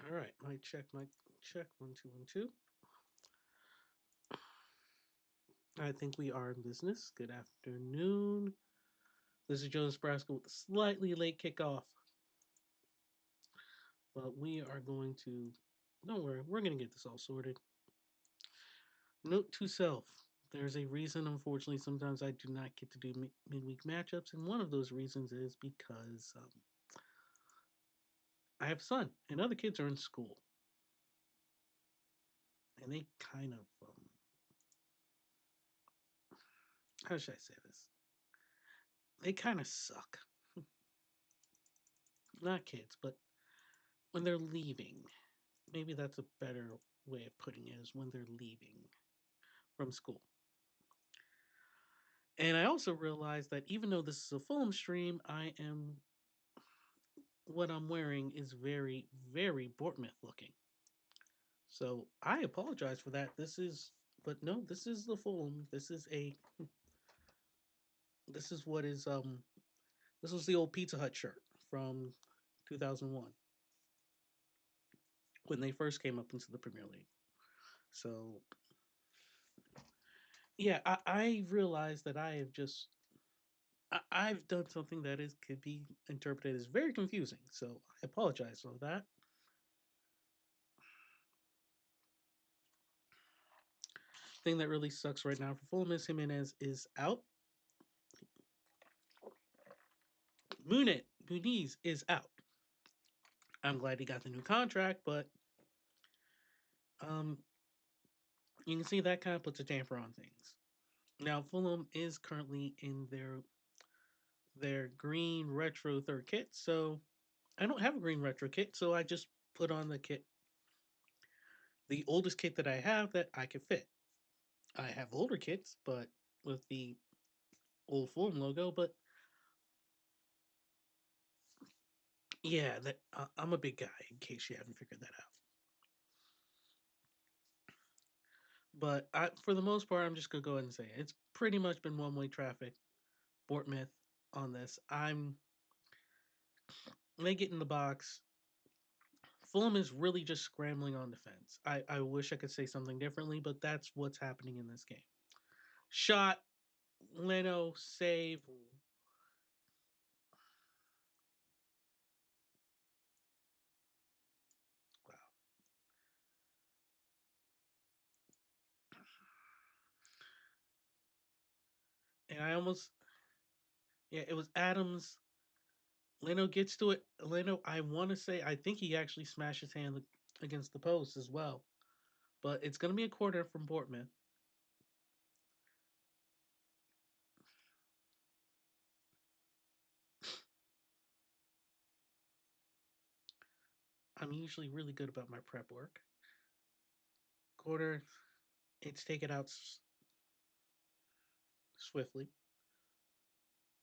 All right, mic check, mic check. 1 2 1 2. I think we are in business. Good afternoon. This is Jonas Brasco with a slightly late kickoff, but we are going to. Don't worry, we're going to get this all sorted. Note to self: there's a reason, unfortunately, sometimes I do not get to do midweek matchups, and one of those reasons is because I have a son, and other kids are in school, and they kind of how should I say this? They kind of suck. Not kids, but when they're leaving. Maybe that's a better way of putting it, is when they're leaving from school. And I also realized that even though this is a Fulham stream, what I'm wearing is very, very Bournemouth looking. So I apologize for that. But no, this is the Fulham. This is what is this was the old Pizza Hut shirt from 2001 when they first came up into the Premier League. So yeah, I realized that I've done something that is could be interpreted as very confusing. So I apologize for that. Thing that really sucks right now for Fulham is Jimenez is out. Muniz is out. I'm glad he got the new contract, but um, you can see that kind of puts a damper on things. Now Fulham is currently in their green retro third kit, so I don't have a green retro kit, so I just put on the oldest kit that I have that I can fit. I have older kits, but with the old Fulham logo, but yeah, I'm a big guy. In case you haven't figured that out, but for the most part, I'm just gonna go ahead and say it. It's pretty much been one way traffic. Bournemouth on this. They get in the box. Fulham is really just scrambling on defense. I wish I could say something differently, but that's what's happening in this game. Shot, Leno, save. Wow. And I almost, yeah, it was Adams. Leno gets to it. Leno, I want to say, I think he actually smashed his hand against the post as well. But it's going to be a corner from Bournemouth. I'm usually really good about my prep work. Corner, it's taken out swiftly.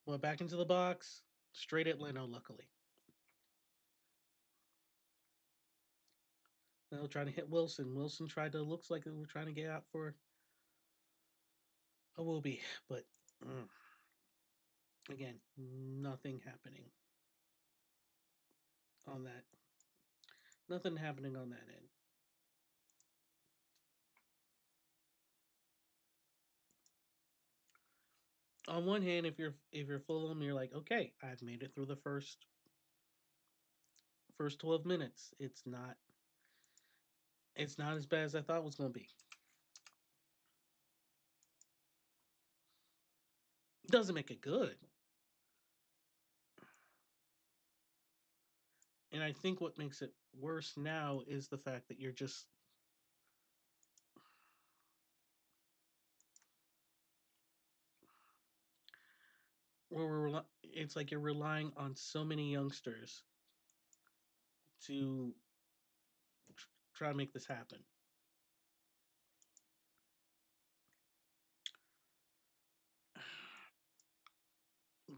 Went back into the box, straight at Leno, luckily. Now trying to hit Wilson. Wilson tried to, looks like they were trying to get out for a Wooby, but again, nothing happening on that. Nothing happening on that end. On one hand, if you're Fulham, you're like, okay, I've made it through the first 12 minutes. It's not as bad as I thought it was going to be. Doesn't make it good. And I think what makes it worse now is the fact that you're just it's like you're relying on so many youngsters to try to make this happen.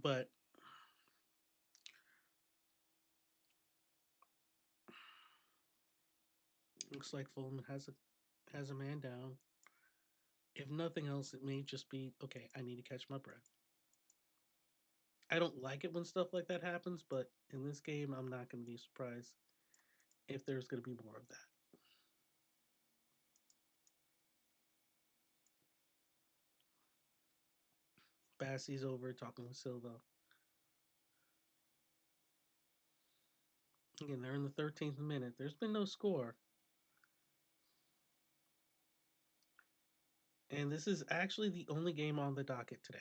But looks like Fulham has a man down. If nothing else, it may just be okay. I need to catch my breath. I don't like it when stuff like that happens, but in this game, I'm not going to be surprised if there's going to be more of that. Bassey's over talking with Silva. Again, they're in the 13th minute. There's been no score. And this is actually the only game on the docket today.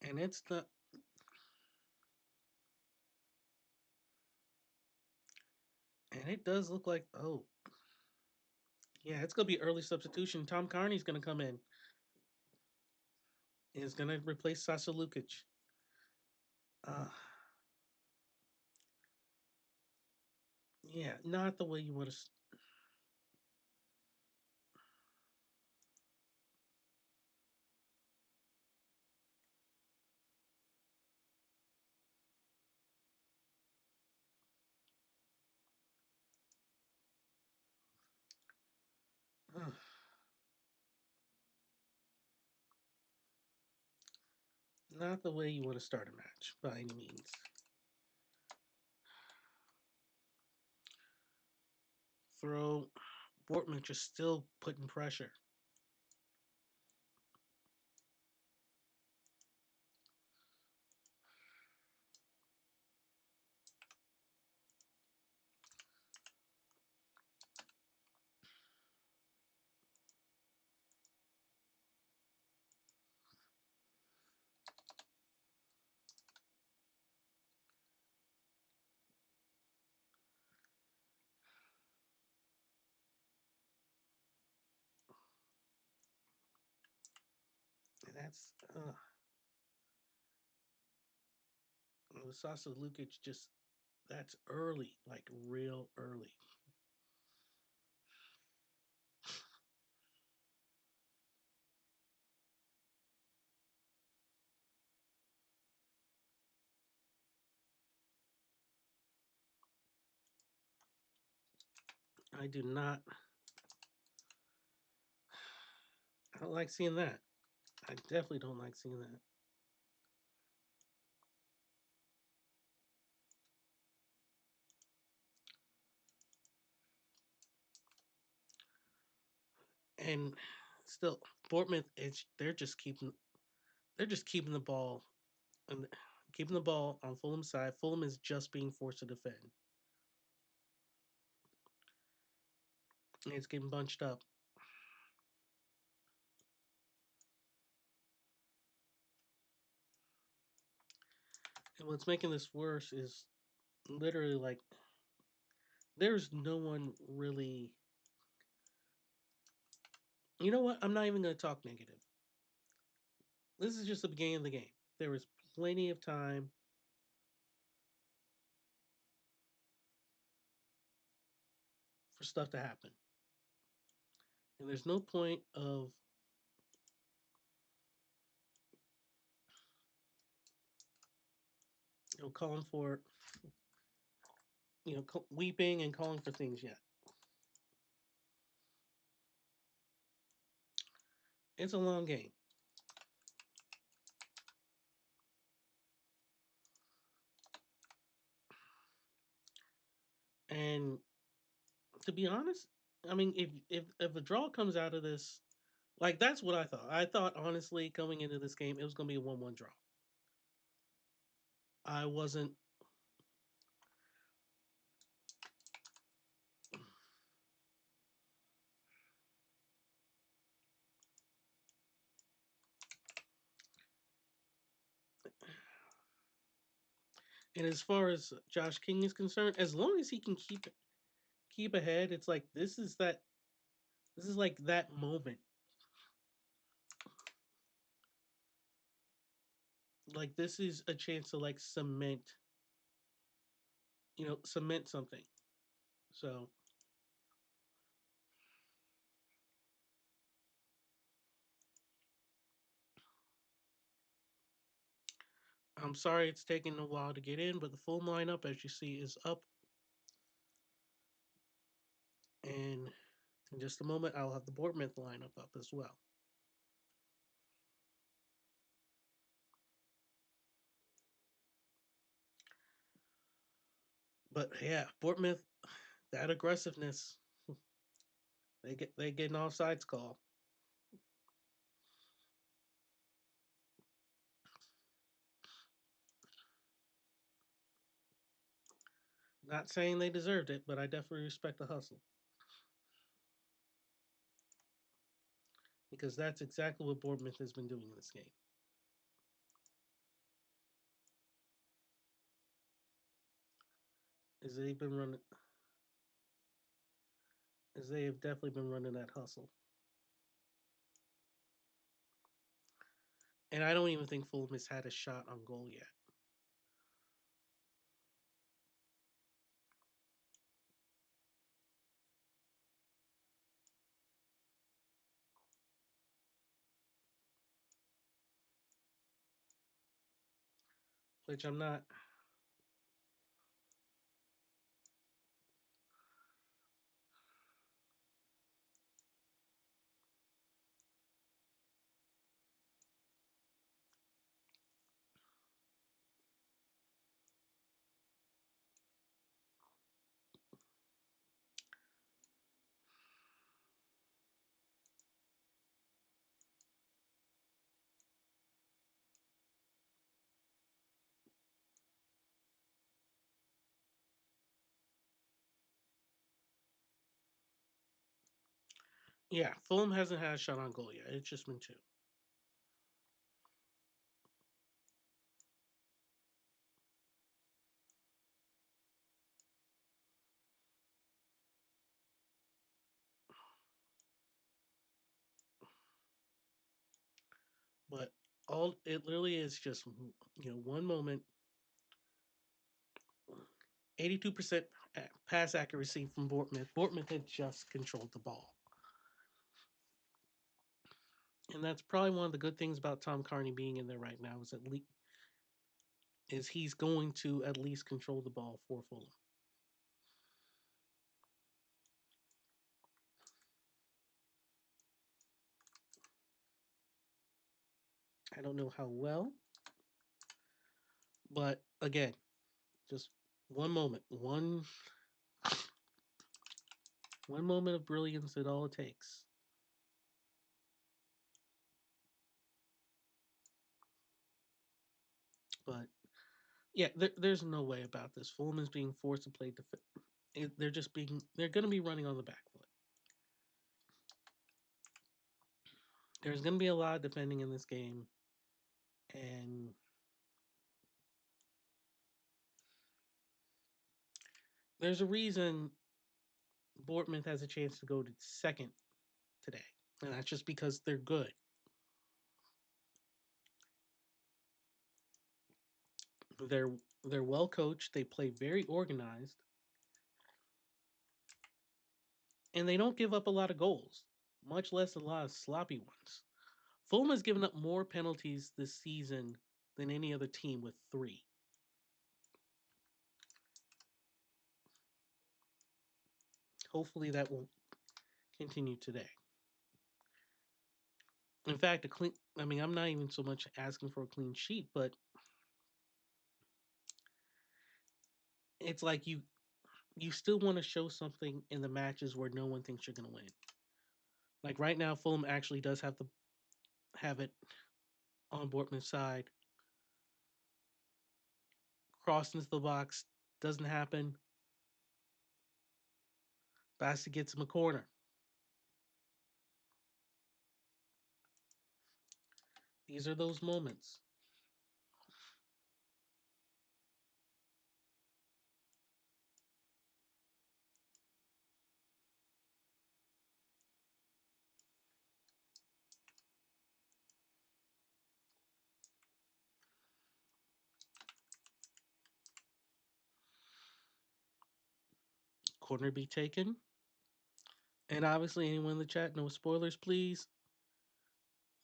And it's the and it does look like, oh, yeah, it's gonna be early substitution. Tom Carney's gonna come in. Is gonna replace Sasa Lukic. Uh yeah, not the way you would have. Not the way you want to start a match by any means. Throw Bortman just still putting pressure. And that's with Sasa Lukic just that's early, like real early. I do not I don't like seeing that. I definitely don't like seeing that. And still, Bournemouth, they're just keeping the ball and keeping the ball on Fulham's side. Fulham is just being forced to defend. And it's getting bunched up. And what's making this worse is literally like there's no one really. You know what? I'm not even going to talk negative. This is just the beginning of the game. There is plenty of time for stuff to happen. And there's no point of calling for weeping and calling for things yet. It's a long game. And to be honest, I mean, if a draw comes out of this, like that's what I thought. I thought honestly coming into this game, it was going to be a 1-1 draw. I wasn't. And as far as Josh King is concerned, as long as he can keep ahead, it's like this is like that moment. Like this is a chance to like cement something. So I'm sorry it's taking a while to get in, but the full lineup, as you see, is up In just a moment, I'll have the Bournemouth lineup up as well. But yeah, Bournemouth, that aggressiveness, they get an offsides call. Not saying they deserved it, but I definitely respect the hustle because that's exactly what Bournemouth has been doing in this game. Is they've been running, as they have definitely been running that hustle. And I don't even think Fulham has had a shot on goal yet. Which I'm not. Yeah, Fulham hasn't had a shot on goal yet. It's just been two. But all it literally is just one moment, 82% pass accuracy from Bournemouth. Bournemouth had just controlled the ball. And that's probably one of the good things about Tom Carney being in there right now is he's going to at least control the ball for Fulham. I don't know how well, but again, just one moment, one moment of brilliance is all it takes. But yeah, there's no way about this. Fulham is being forced to play they're going to be running on the back foot. There's going to be a lot of defending in this game, and there's a reason Bournemouth has a chance to go to second today, and that's just because they're good. They're they're well coached. They play very organized, and they don't give up a lot of goals, much less a lot of sloppy ones. Fulham has given up more penalties this season than any other team with 3. Hopefully that won't continue today. In fact, I'm not even so much asking for a clean sheet, but it's like you still want to show something in the matches where no one thinks you're going to win. Like right now, Fulham actually does have it on Bournemouth's side. Cross into the box doesn't happen. Basta gets him a corner. These are those moments. Corner be taken. And obviously, anyone in the chat, no spoilers, please.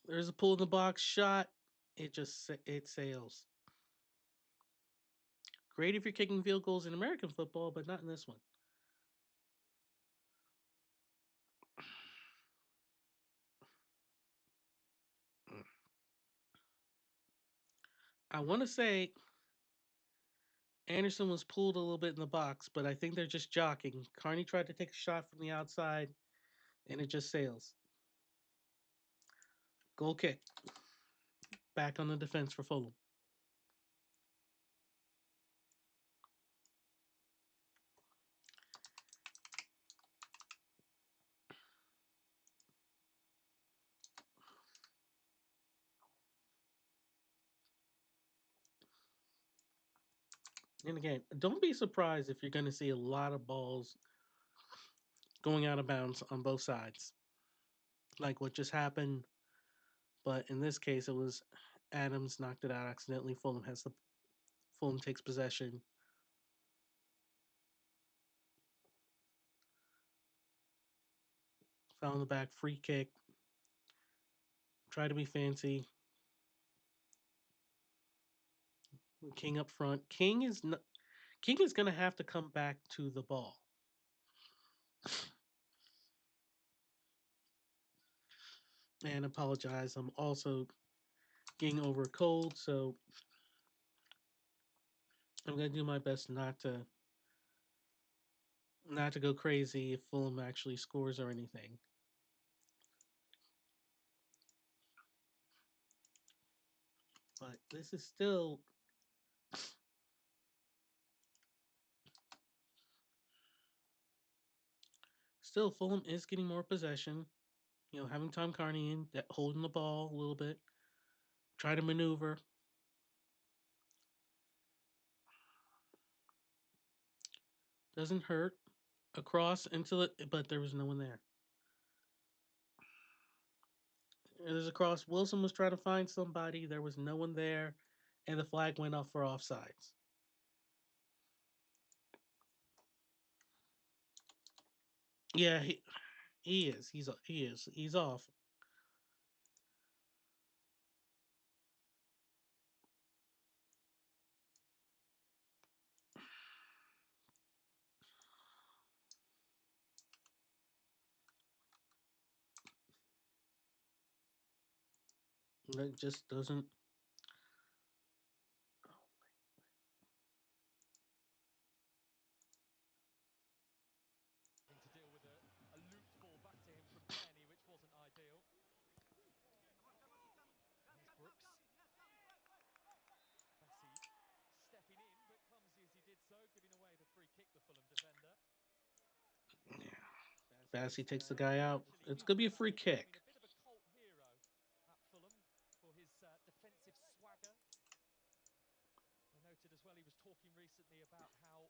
There's a pull in the box shot. It sails. Great if you're kicking field goals in American football, but not in this one. I want to say Anderson was pulled a little bit in the box, but I think they're just jockeying. Carney tried to take a shot from the outside, and it just sails. Goal kick. Back on the defense for Fulham. And again, don't be surprised if you're going to see a lot of balls going out of bounds on both sides, like what just happened. But in this case, it was Adams knocked it out accidentally. Fulham takes possession. Foul in the back, free kick. Try to be fancy. King up front. King is going to have to come back to the ball. And apologize. I'm also getting over a cold, so I'm going to do my best not to go crazy if Fulham actually scores or anything. But this is still Fulham is getting more possession. You know, having Tom Carney in, that holding the ball a little bit, try to maneuver. Doesn't hurt. Across into it, but there was no one there. There's a cross. Wilson was trying to find somebody. There was no one there, and the flag went off for offsides. Yeah, he is. He's off. It just doesn't. To deal with a looped ball back to him from Kenny, which wasn't ideal. Here's Brooks. Bassi stepping in, but clumsy as he did so, giving away the free kick, the Fulham defender. Bassi takes the guy out. It's going to be a free kick. A bit of a cult hero at Fulham for his defensive swagger. I noted as well he was talking recently about how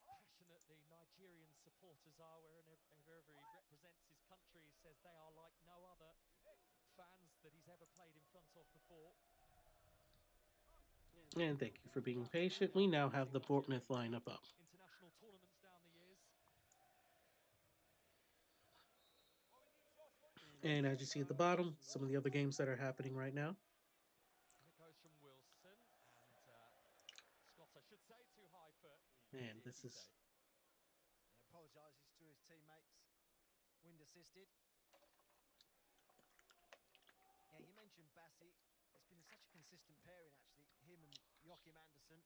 passionate the Nigerian supporters are wherever he represents his country. He says they are like no other fans that he's ever played in front of before. And thank you for being patient. We now have the Bournemouth lineup up. International tournaments down the years. And as you see at the bottom, some of the other games that are happening right now. And it goes from Wilson and Scott, I should say, too high for. And this is. He apologises to his teammates. Wind assisted. Yeah, you mentioned Bassi. It's been such a consistent pairing, actually. Him and Joachim Andersen.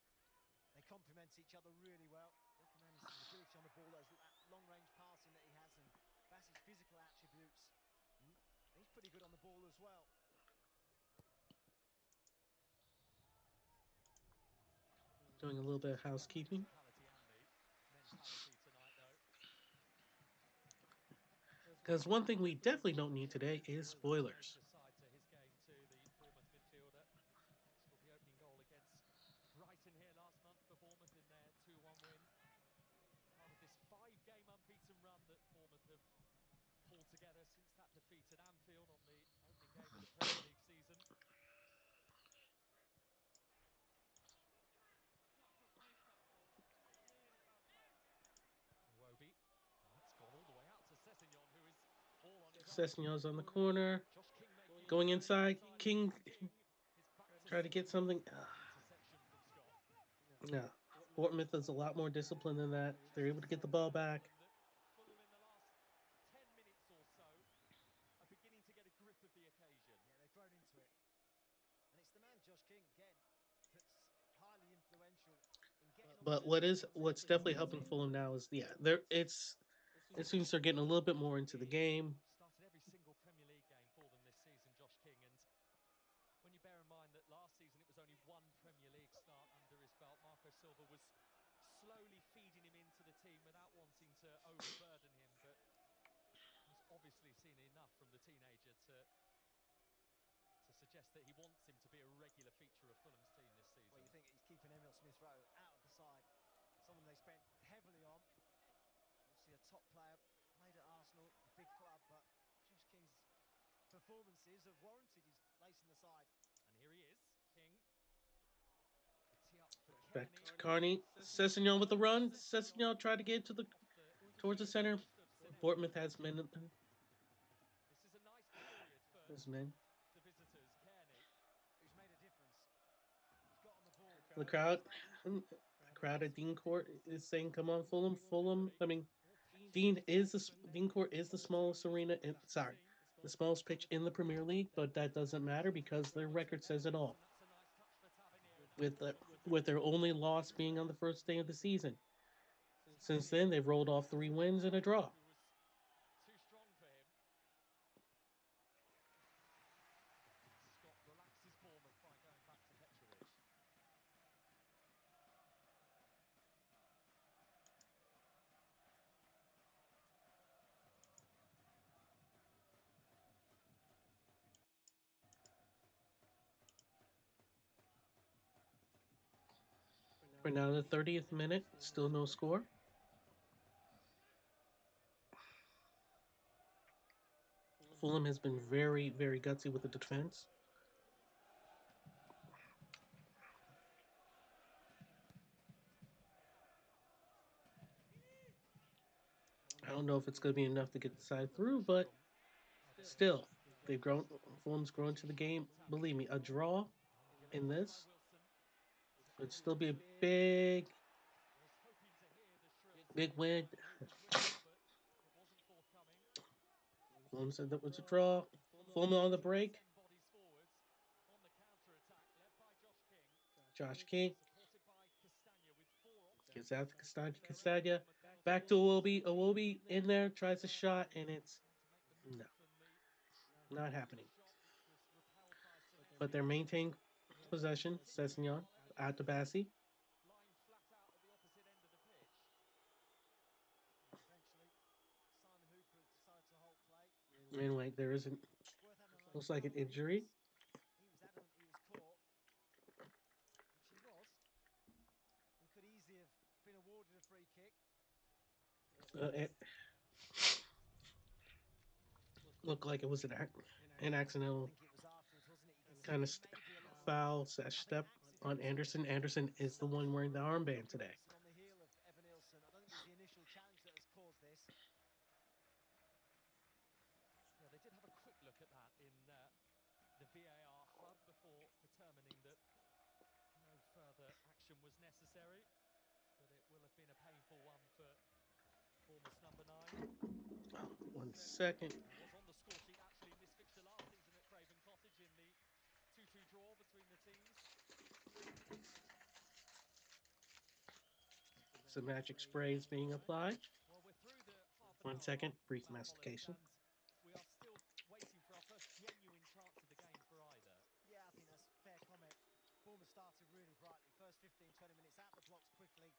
They complement each other really well. Joachim Andersen's ability on the ball, that long-range passing that he has, and Bassi's physical attributes. He's pretty good on the ball as well. Doing a little bit of housekeeping. Because one thing we definitely don't need today is spoilers. Scored the opening goal against Brighton here last month for Bournemouth in their 2-1 win. Part of this 5-game unbeaten run that Bournemouth have pulled together since that defeat at Anfield on the opening game of the Premier League season. Iwobi. It's gone all the way out to Sessegnon, who is all on his own. Sessegnon's on the corner. Going inside. King try to get something. No. Bournemouth is a lot more disciplined than that. They're able to get the ball back. Fulham in the last 10 minutes or so are beginning to get a grip of the occasion. Yeah, they've grown into it. And it's the man, Josh King, again. But what's definitely helping Fulham now is it seems they're getting a little bit more into the game. Started every single Premier League game for them this season, Josh King, and when you bear in mind that last season it was only one Premier League start under his belt, Marco Silva was slowly feeding him into the team without wanting to overburden him, but he's obviously seen enough from the teenager to suggest that he wants him to be a regular feature of Fulham's team this season. Well, you think he's keeping Emil Smith-Rowe out of the side, someone they spent heavily on. Obviously a top player, played at Arsenal, a big club, but Josh King's performances have warranted his place in the side. And here he is, King. Back Carney, Sessegnon with the run. Sessegnon tried to get towards the center. Bournemouth has men. This is a nice period for His men. the visitors. Kearney, who's made a difference. He's got on the ball. The crowd at Dean Court is saying, "Come on, Fulham, Fulham." I mean, Dean Court is the smallest arena. The smallest pitch in the Premier League, but that doesn't matter because their record says it all. With their only loss being on the first day of the season. Since then, they've rolled off 3 wins and a draw. too strong for him. Scott relaxes Bournemouth by going back to Petrovic. For now, the 30th minute, still no score. Fulham has been very, very gutsy with the defense. I don't know if it's going to be enough to get the side through, but still, Fulham's grown to the game. Believe me, a draw in this would still be a big win. Fulham said that was a draw. Fulham on the break. Josh King gets out to Castagna. Back to Iwobi. Iwobi in there, tries a shot, and it's no, not happening. But they're maintaining possession. Sessegnon out to Bassi. Lying flat out at the opposite end of the pitch. Eventually, Simon Hooper has decided to hold play. Anyway, there isn't. Looks like an injury. He was adamant he was caught, which he was, and could easily have been awarded a free kick. It looked like it was an accidental kind of foul step on Anderson. Anderson is the one wearing the armband today. On the heel of Evan Nilsson. I don't think it's the initial challenge that has caused this. Yeah, they did have a quick look at that in the VAR hub before determining that no further action was necessary, but it will have been a painful one for Bournemouth's number 9. 1 second. It was on the score sheet actually in this fixture last season at Craven Cottage in the 2-2 draw between the teams. Some magic spray is being applied. Well, we're through the half an 1 hour second, mark, brief Sam mastication. Collins, and we are still waiting for our first genuine chance of the game for either. Yeah, I think that's a fair comment. Bournemouth started really brightly. First 15-20 minutes out the blocks quickly.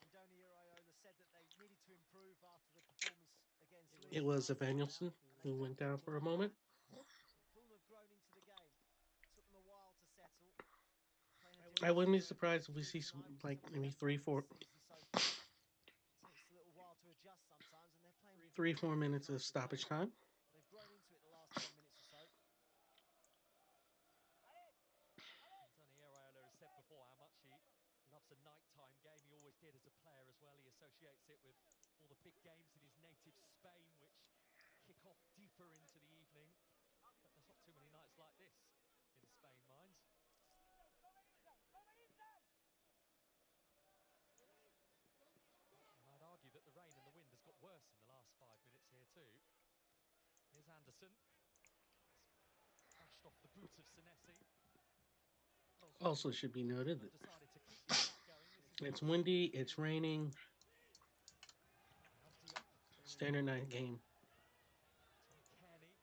And Donny Iraola said that they needed to improve after the performance against Leeds. It was Evanilson who went down for a moment. Fulham have grown into the game. Took them a while to settle. I wouldn't be surprised if we see some, like maybe 3-4 Takes a little while to adjust sometimes, and they're playing 3-4 minutes of stoppage time. They've grown into it the last 10 minutes or so. Donny Iraola has said before how much he loves a nighttime game. He always did as a player as well. He associates it with all the big games in his native Spain, which kick off deeper into the evening. But there's not too many nights like this in Spain, mind. And I'd argue that the rain and the wind has got worse in the last 5 minutes here too. Here's Anderson. Bashed off the boot of Senesi. Also should be noted that It's windy. It's raining. Now Diop, Standard night game. Tom Kearney.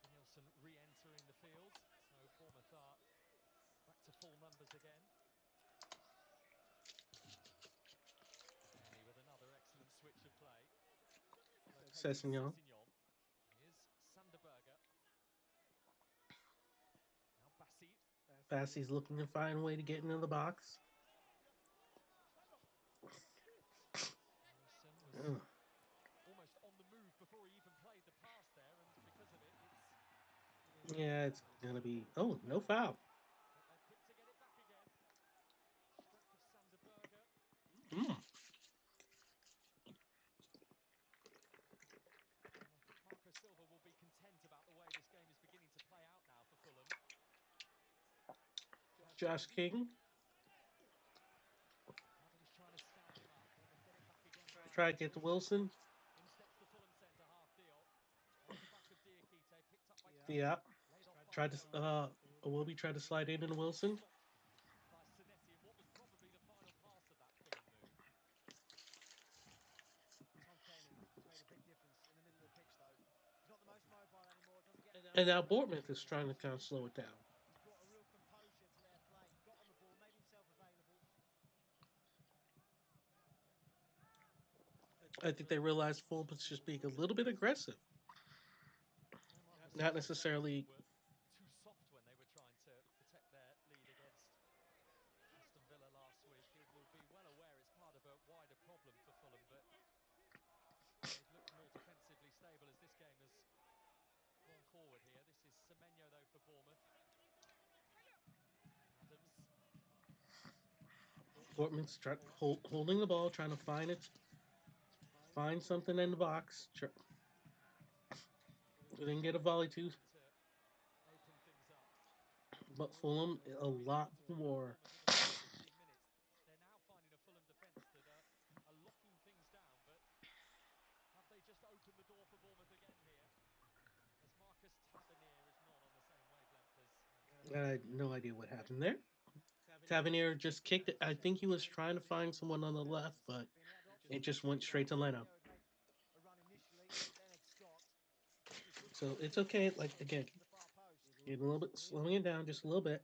Nielsen re-entering the field. So Bournemouth are back to full numbers again. Kearney with another excellent switch of play. Locating Sessegnon. Sessegnon. Here's Sanderberger. Now Bassi. Bassey's looking to find a way to get into the box. Nielsen was Ugh. almost on the move before he even played the pass there, and because of it, it's Yeah, it's gonna be. Oh, no foul. but they're quick to get it back again. Strength of Sanderberger. Mm. And I think Marco Silva will be content about the way this game is beginning to play out now for Fulham. Josh King. Adams trying to scout him up. Bournemouth get it back again via Try to get to Wilson. In steps the Fulham centre half deal. On the back of Diakite, picked up by Yeah. laid off by Tried to. Wilby tried to slide in into Wilson. stopped by Senesi in what was probably the final pass of that Fulham move. Tom Kearney has made a big difference in the middle of the pitch, though. He's not the most mobile anymore. Doesn't get And now Bournemouth is trying to kind of slow it down. He's brought a real composure to their play. Got on the ball, made himself available. I think they realized Fulham was just being a little bit aggressive. Not necessarily. Were too soft when they were trying to protect their lead against Aston Villa last week. He will be well aware it's part of a wider problem for Fulham, but they've looked more defensively stable as this game has gone forward here. This is Semenyo, though, for Bournemouth. Adams. Bournemouth's holding the ball, trying to find it, find something in the box. We didn't get a volley too, Trying to open things up. but Fulham a lot more. Bournemouth in the first 15 minutes. They're now finding a Fulham defence that are locking things down, but have they just opened the door for Bournemouth again here? As Marcus Tavernier is not on the same wavelength as I had no idea what happened there. Tavernier just kicked it. I think he was trying to find someone on the left, but it just went straight to Leno. A run initially, then it's Scott. So it's okay. Like again, To the far post. get a little bit, slowing it down just a little bit.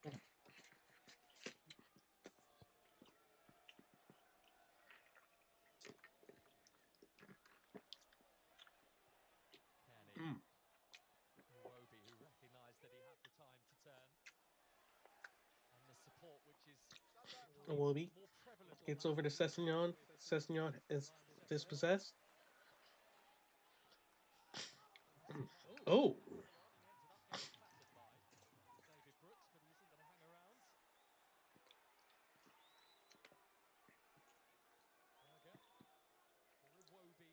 Kearney. Mm. Iwobi, who recognised that he had the time to turn. And the support, which is Iwobi more prevalent gets almost over to as we see Sessegnon. with Sessegnon is Ryan Sessegnon. dispossessed. Massive Oh, early on, he ended up getting clattered by David Brooks, but he isn't going to hang around. Berger for Iwobi.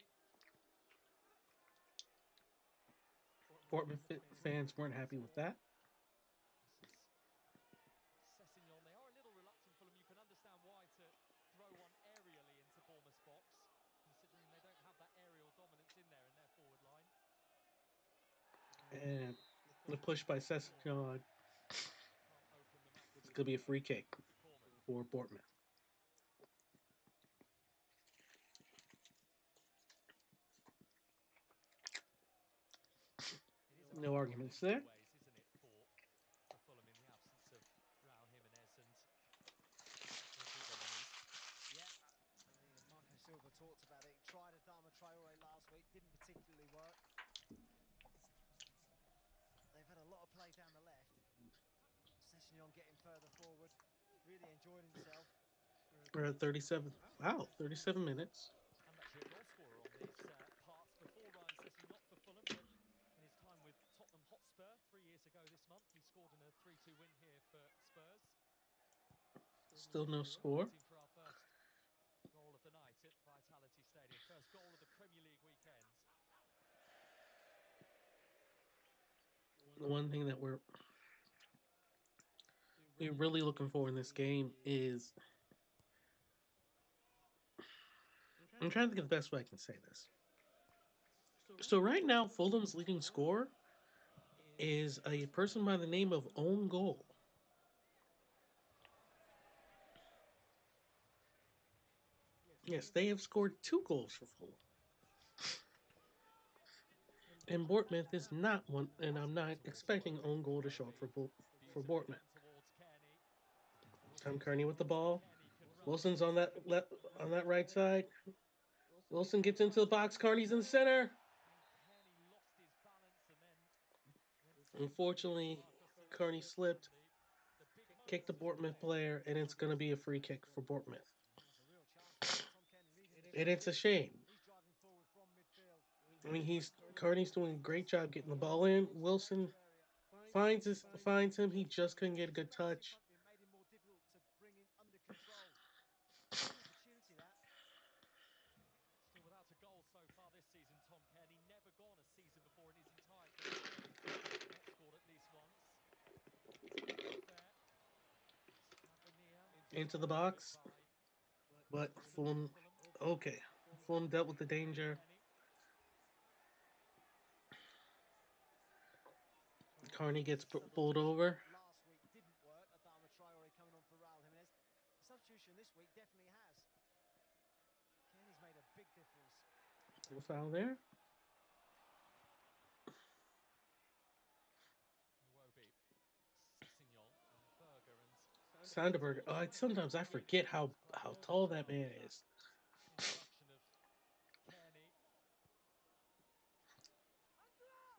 Portman fans weren't happy with that. This is Sessegnon. They are a little reluctant, Fulham. You can understand why to throw one aerially into Bournemouth's box, considering they don't have that aerial dominance in there in their forward line. And the push by Sessegnon. Can't open them up. It's gonna be a free kick Bournemouth. for Bournemouth. It is No about arguments in there. ways, isn't it, for Fulham in the absence of Raul Jimenez and Yeah, Marco Silva talked about it. He tried a Dama Traore last week, didn't particularly work. They've had a lot of play down the left. Sessegnon getting further forward, really enjoyed himself. We're at 37. Wow, 37 minutes. And actually a goal scorer on these parts before Ryan Sessegnon, not for Fulham, but in his time with Tottenham Hotspur 3 years ago this month, he scored in a 3-2 win here for Spurs. Still no score. Waiting for our first goal of the night at Vitality Stadium, first goal of the Premier League weekend. The one thing that we're really looking for in this game is I'm trying to think of the best way I can say this. So right now, Fulham's leading scorer is a person by the name of Own Goal. Yes, they have scored 2 goals for Fulham. And Bournemouth is not one, and I'm not expecting Own Goal to show up for Bournemouth. Tom Kearney with the ball. Wilson's on that right side. Wilson gets into the box. Kearney's in the center. Unfortunately, Kearney slipped, kicked the Bournemouth player, and it's going to be a free kick for Bournemouth. And it's a shame. I mean, Kearney's doing a great job getting the ball in. Wilson finds him. He just couldn't get a good touch. Still without a goal so far this season, Tom Kearney. Never gone a season before in his entire career. Not scored at least once. Into the box. But Fulham, okay. Fulham dealt with the danger. Kearney gets pulled over. Last week didn't work. Adama Traore coming on for Raul Jimenez. The substitution this week definitely has. Kearney's made a big difference. No foul there. Sanderberg. Sometimes I forget how tall that man is.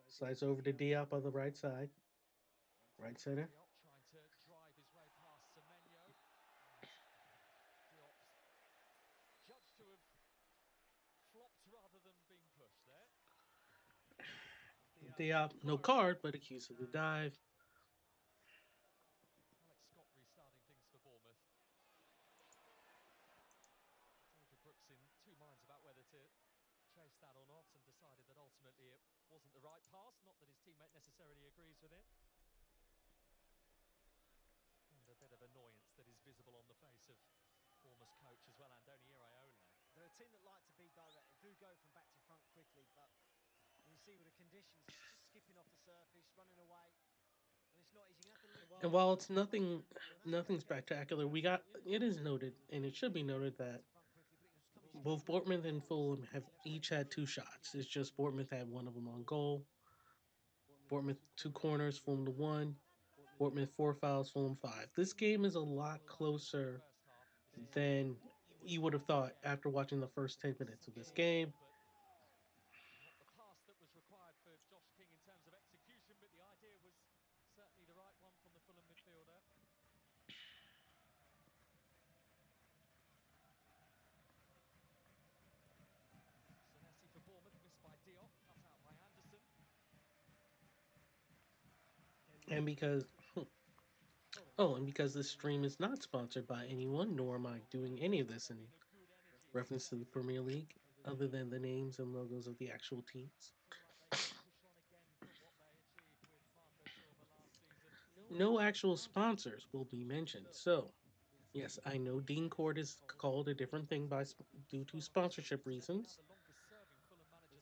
Slides over to Diop on the right side. Right center. Trying to drive his way past Semenyo. Diop's judged to have flopped rather than being pushed there. Diop, no card, but accused of the dive. Alex Scott restarting things for Bournemouth. David Brooks in 2 minds about whether to chase that or not, and decided that ultimately it wasn't the right pass. Not that his teammate necessarily agrees with it. And a bit of annoyance that is visible on the face of Bournemouth's coach as well, Andoni Iraola. They're a team that like to be direct. They do go from back to front quickly, but when you see with the conditions, it's just skipping off the surface, running away. And it's not easy. You have to And while it's nothing spectacular, it is noted, and it should be noted that both Bournemouth and Fulham have each had 2 shots. It's just Bournemouth had one of them on goal. Bournemouth 2 corners, Fulham to 1. Bournemouth 4 fouls, Fulham 5. This game is a lot closer than you would have thought after watching the first 10 minutes of this game. Not the pass that was required for Josh King in terms of execution, but the idea was certainly the right one from the Fulham midfielder. Senesi for Bournemouth, missed by Diop, cut out by Anderson. And because this stream is not sponsored by anyone, nor am I doing any of this in reference to the Premier League, other than the names and logos of the actual teams. No actual sponsors will be mentioned. So, yes, I know Dean Court is called a different thing due to sponsorship reasons.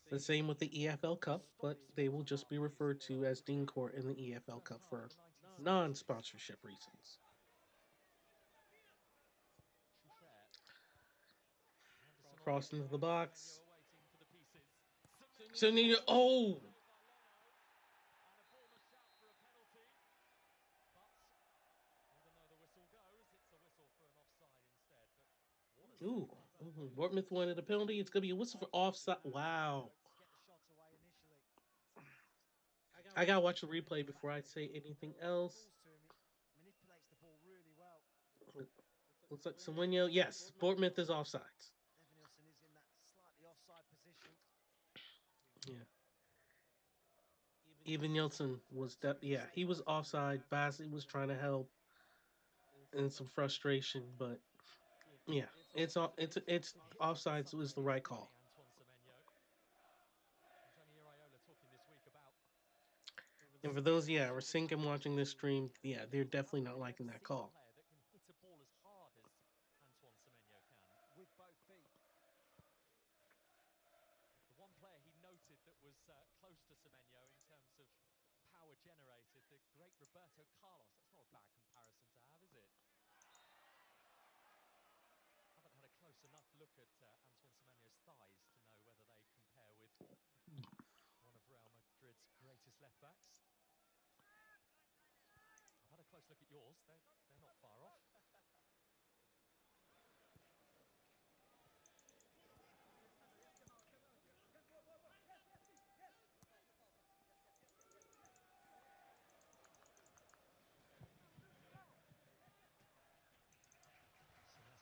The same with the EFL Cup, but they will just be referred to as Dean Court in the EFL Cup for non-sponsorship reasons. Cross into the box. So near. Oh! Ooh, Bournemouth wanted a penalty. It's going to be a whistle for offside. Wow. I got to watch the replay before I say anything else. Manipulates the ball really well. Looks like Semenyo. Yes, Bournemouth is offsides. Evanilson is in that slightly offside position. Yeah. Evanilson was he was offside. Bassey was trying to help and some frustration, but yeah, it's offsides was the right call. And for those, we're syncing watching this stream, they're definitely not liking that call. With both feet. The one player he noted that was close to Semenyo in terms of power generated. The great Roberto Carlos. That's not a bad comparison to have, is it? Haven't had a close enough look at Antoine Semenyo's thighs to know whether they compare with one of Real Madrid's greatest left-backs. I've had a close look at yours. They're not far off.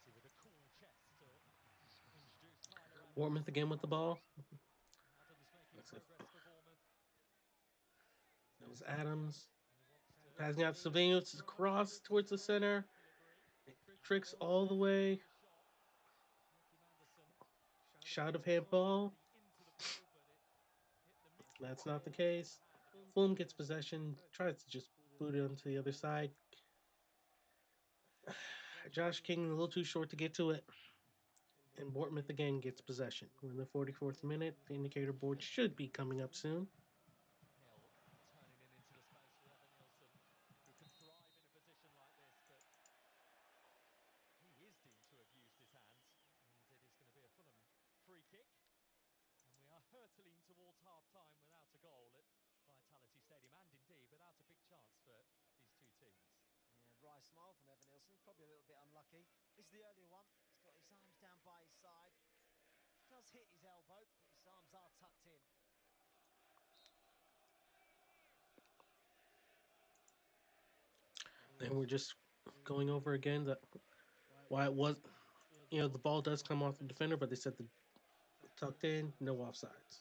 With a cool chest to introduce Tyler Adams. Bournemouth again with the ball. Adams making progress for Bournemouth. That was Adams. Passing out Savinho cross towards the center. It tricks all the way. Shot of handball. That's not the case. Fulham gets possession. Tries to just boot it onto the other side. Josh King a little too short to get to it. And Bournemouth again gets possession. We're in the 44th minute. The indicator board should be coming up soon. Hill turning it into the space for Evan Nielsen, who can thrive in a position like this, but he is deemed to have used his hands, and it is going to be a Fulham free kick. And we are hurtling towards half-time without a goal at Vitality Stadium, and indeed without a big chance for these two teams. Yeah, wry smile from Evan Nielsen, probably a little bit unlucky. This is the earlier one. He's got his arms down by his side. Does hit his elbow, but his arms are tucked in. And we're just going over again that why it was, the ball does come off the defender, but they said the tucked in, no offsides.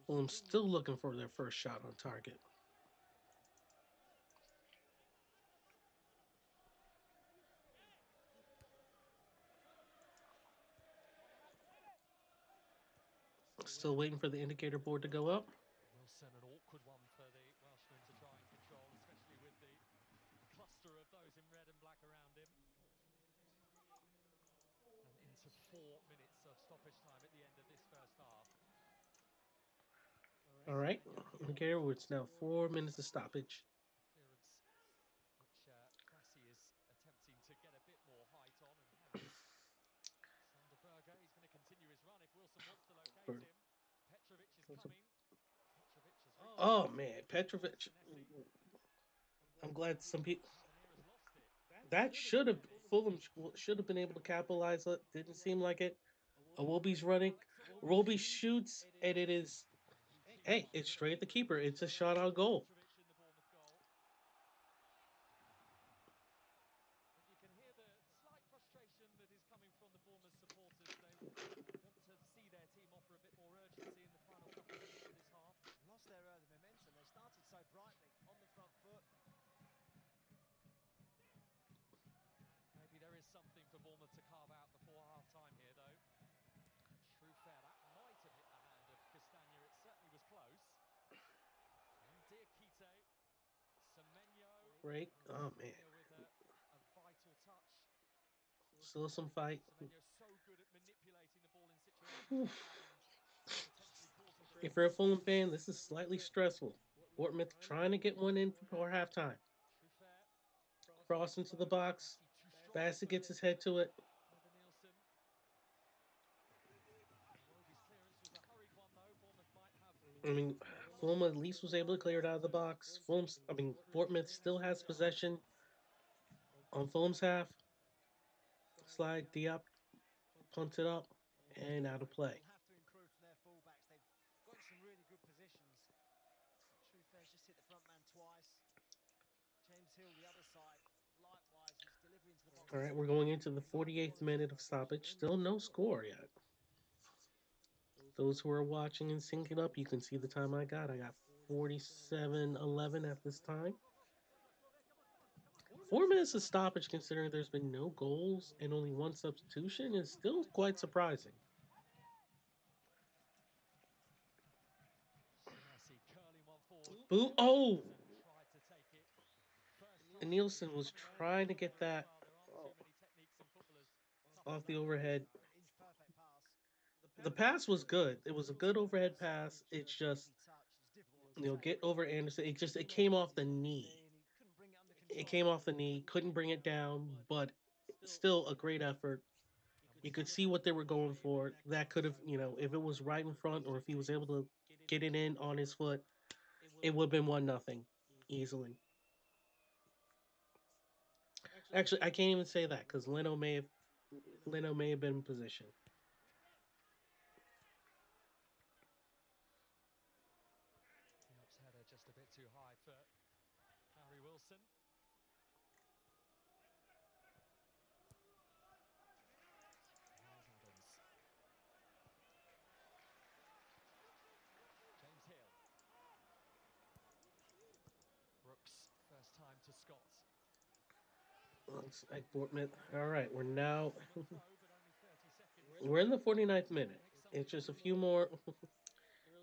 Fulham still looking for their first shot on target. Still waiting for the indicator board to go up. Wilson, an awkward one for the Welshman to try and control, especially with the cluster of those in red and black around him. And into 4 minutes of stoppage time at the end of this first half. All right, indicator board, it's now 4 minutes of stoppage. Clearance which Bassi is attempting to get a bit more height on and has. Sander Berger, he's going to continue his run if Wilson wants to locate him. Petrovic is coming. Petrovic has Oh man, Petrovic. I'm glad some people. That should have Fulham should have been able to capitalize. It didn't seem like it. Iwobi's running. Iwobi shoots, and it is. Hey, it's straight at the keeper. It's a shot on goal. You can hear the slight frustration that is coming from the Bournemouth supporters. They want to see their team offer a bit more urgency in the final couple of minutes of this half. Lost their early momentum. They started so brightly on the front foot. Maybe there is something for Bournemouth to carve out before half-time here, though. True fair, that might have hit the hand of Castagna. It certainly was close. And Diakite, Semenyo. Break. Oh man. With a vital touch. Still some fight. Semenyo's so good at manipulating the ball in situations like that. If you're a Fulham fan, this is slightly stressful. Bournemouth trying to get one in before halftime. Cross into the box. Bassett gets his head to it. I mean, Fulham at least was able to clear it out of the box. Bournemouth still has possession on Fulham's half. Slide, Diop punts it up and out of play. They'll have to improve from their fullbacks. They've got some really good positions. True fair's just hit the front man twice. James Hill, the other side, likewise, he's delivering to the box. All right, we're going into the 48th minute of stoppage. Still no score yet. Those who are watching and syncing up, you can see the time I got. I got 47-11 at this time. 4 minutes of stoppage, considering there's been no goals and only one substitution, is still quite surprising. Boo! Oh, Tried to take it. First and time Nielsen was coming over trying to the get line as that well. There aren't too many techniques in footballers tough as off the that. overhead. Inch perfect pass. The pass was good. It was a good overhead It's pass. It's a just tricky touch. It's a difficult one to get take. over Anderson. It He came off lost the his knee. knee and he couldn't bring it under It control. came off the knee. Couldn't bring it down, but still a great effort. You could see what they were going for. That could have, if it was right in front or if he was able to get it in on his foot, it would have been 1-0 easily. Actually, I can't even say that because Leno may have been in position. Diop's header just a bit too high for Harry Wilson. Here's Adams. James Hill. Brooks, first time to Scott. Looks like Bournemouth. All right, we're now Excellent throw, but only 30 seconds. we're in the 49th minute. Make It's something just a of few it. more.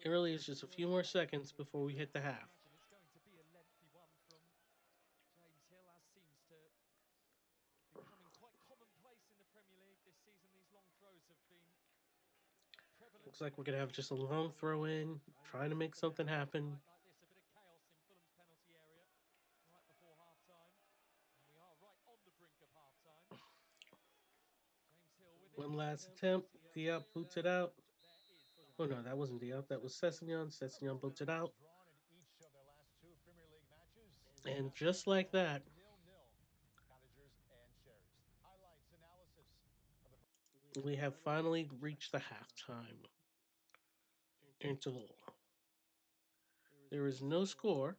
It really is just a few more seconds before we hit the half. Imagine it's going to be a lengthy one from James Hill, as seems to becoming quite commonplace in the Premier League this season. These long throws have been prevalent. Looks like we're gonna have just a long throw in, trying to make something happen. Like this, a bit of chaos in Fulham's penalty area right before half-time. And we are right on the brink of half-time. James Hill with it. One last attempt. Diop boots it out. There is the Oh no, that wasn't Diop. That was Sessegnon. Sessegnon boots it out. And just like that, we have finally reached the halftime interval. There is no score,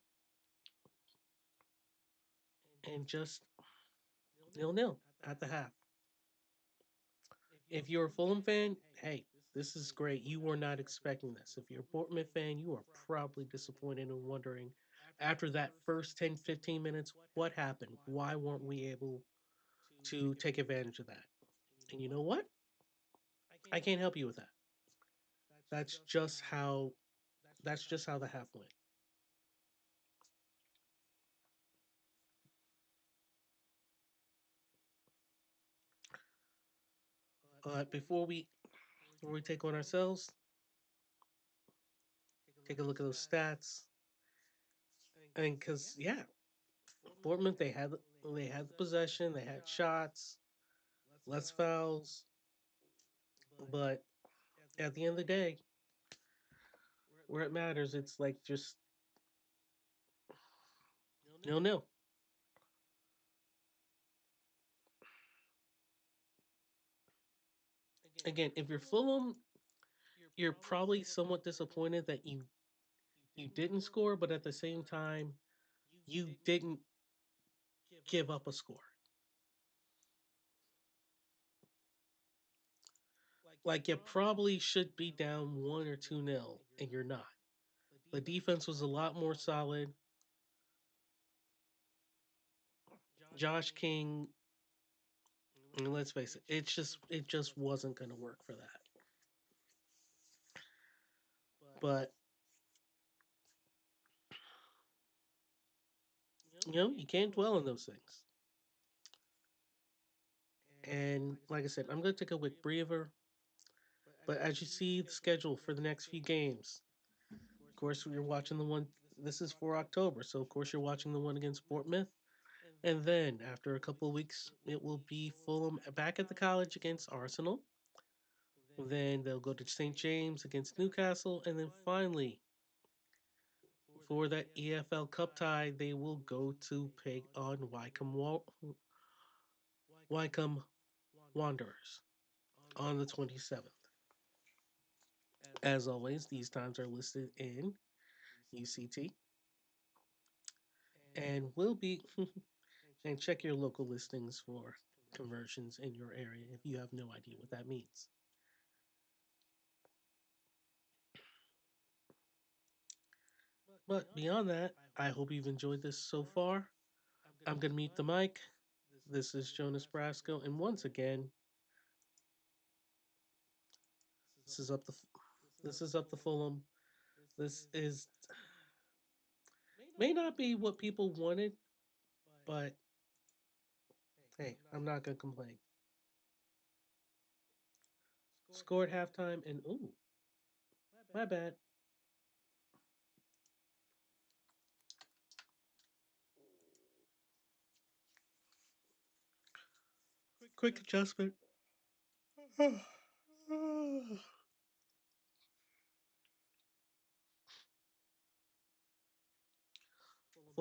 and just 0-0 at the half. If you're a Fulham fan, hey, this is great. You were not expecting this. If you're a Bournemouth fan, you are probably disappointed and wondering after that first 10, 15 minutes, what happened? Why weren't we able to take advantage of that? And you know what? I can't help you with that. That's just how the half went. Before we take on ourselves, take a look at those stats. And because Bournemouth they had the possession, they had shots, less fouls, but at the end of the day, where it matters, it's like just 0-0. Again, if you're Fulham, you're probably somewhat disappointed that you didn't score, but at the same time, you didn't give up a score. Like you probably should be down 1 or 2-0, and you're not. The defense was a lot more solid. Josh King, and let's face it, it just wasn't going to work for that. But you can't dwell on those things. And like I said, I'm going to take a quick breather. But as you see the schedule for the next few games, of course, you're watching the one. This is for October, so of course you're watching the one against Bournemouth. And then after a couple of weeks, it will be Fulham back at the college against Arsenal. Then they'll go to St. James against Newcastle, and then finally, for that EFL Cup tie, they will go to pick on Wycombe Wanderers on the 27th. As always, these times are listed in UCT, and will be and check your local listings for conversions in your area if you have no idea what that means. But beyond that, I hope you've enjoyed this so far. I'm going to mute the mic. This is Jonas Brasco, and once again, this is up the Fulham. This is May not be what people wanted, but hey, I'm not gonna complain. Scored halftime and ooh, my bad. Quick adjustment.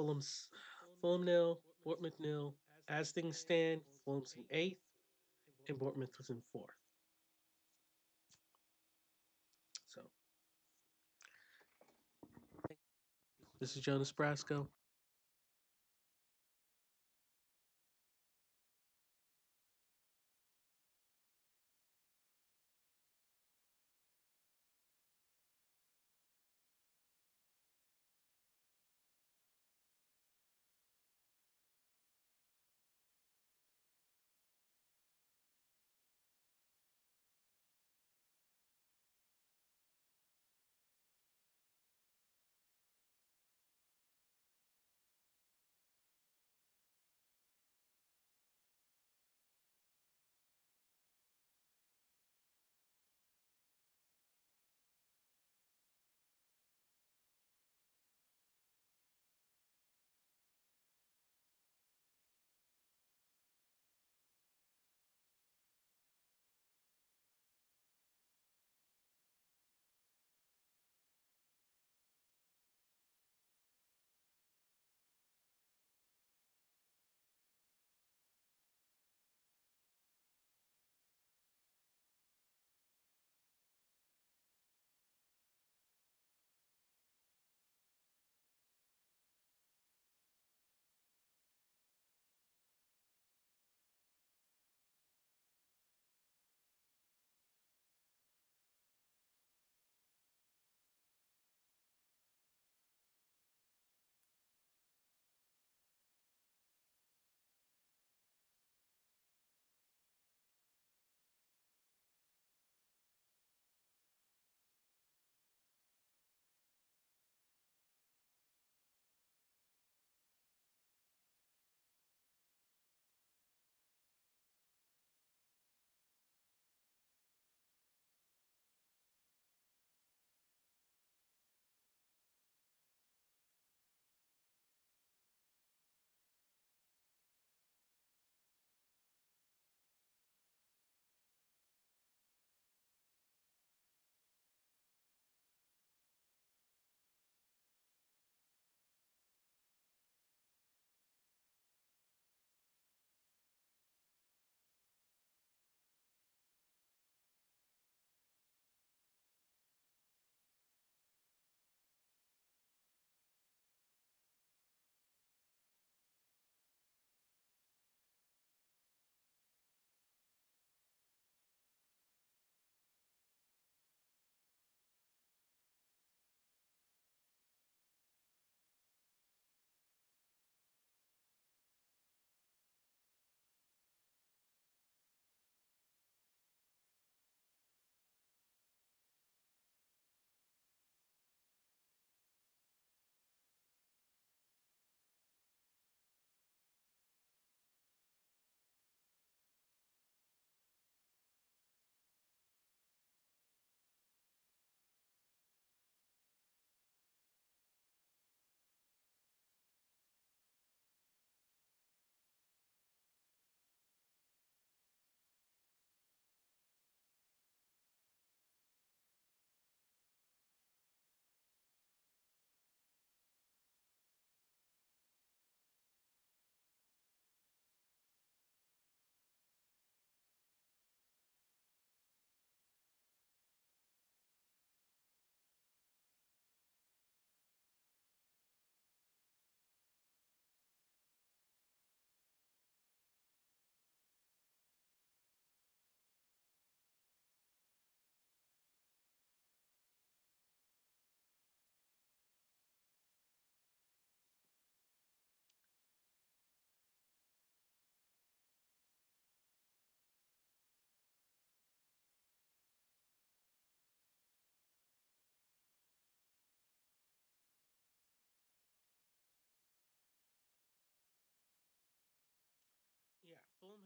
Fulham's Fulham nil, Bournemouth nil. As things stand, Fulham's in eighth, and Bournemouth was in fourth. So this is Jonas Brasco.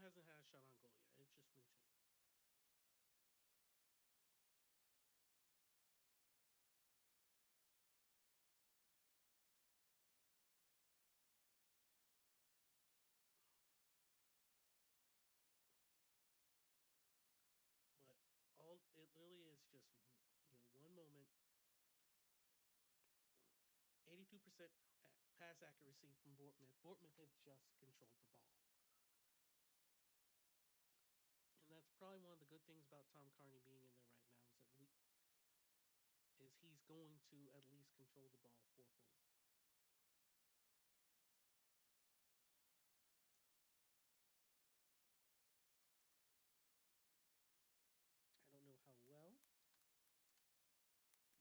hasn't had a shot on goal yet. It's just been 2. But all it literally is just one moment. 82% pass accuracy from Bournemouth. Bournemouth had just controlled the ball. And that's probably one of the good things about Tom Carney being in there right now is he's going to at least control the ball for Fulham. I don't know how well,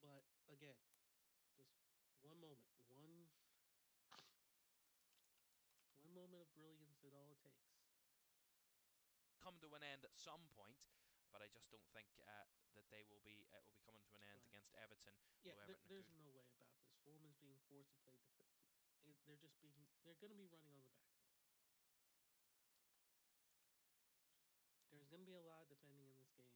but again, just one moment, one moment of brilliance is all it takes. Come to an end at some point, but I just don't think that they will be coming to an end against Everton. Yeah, there's no way about this. Fulham is being forced to play they're going to be running on the back foot. There's going to be a lot of defending in this game.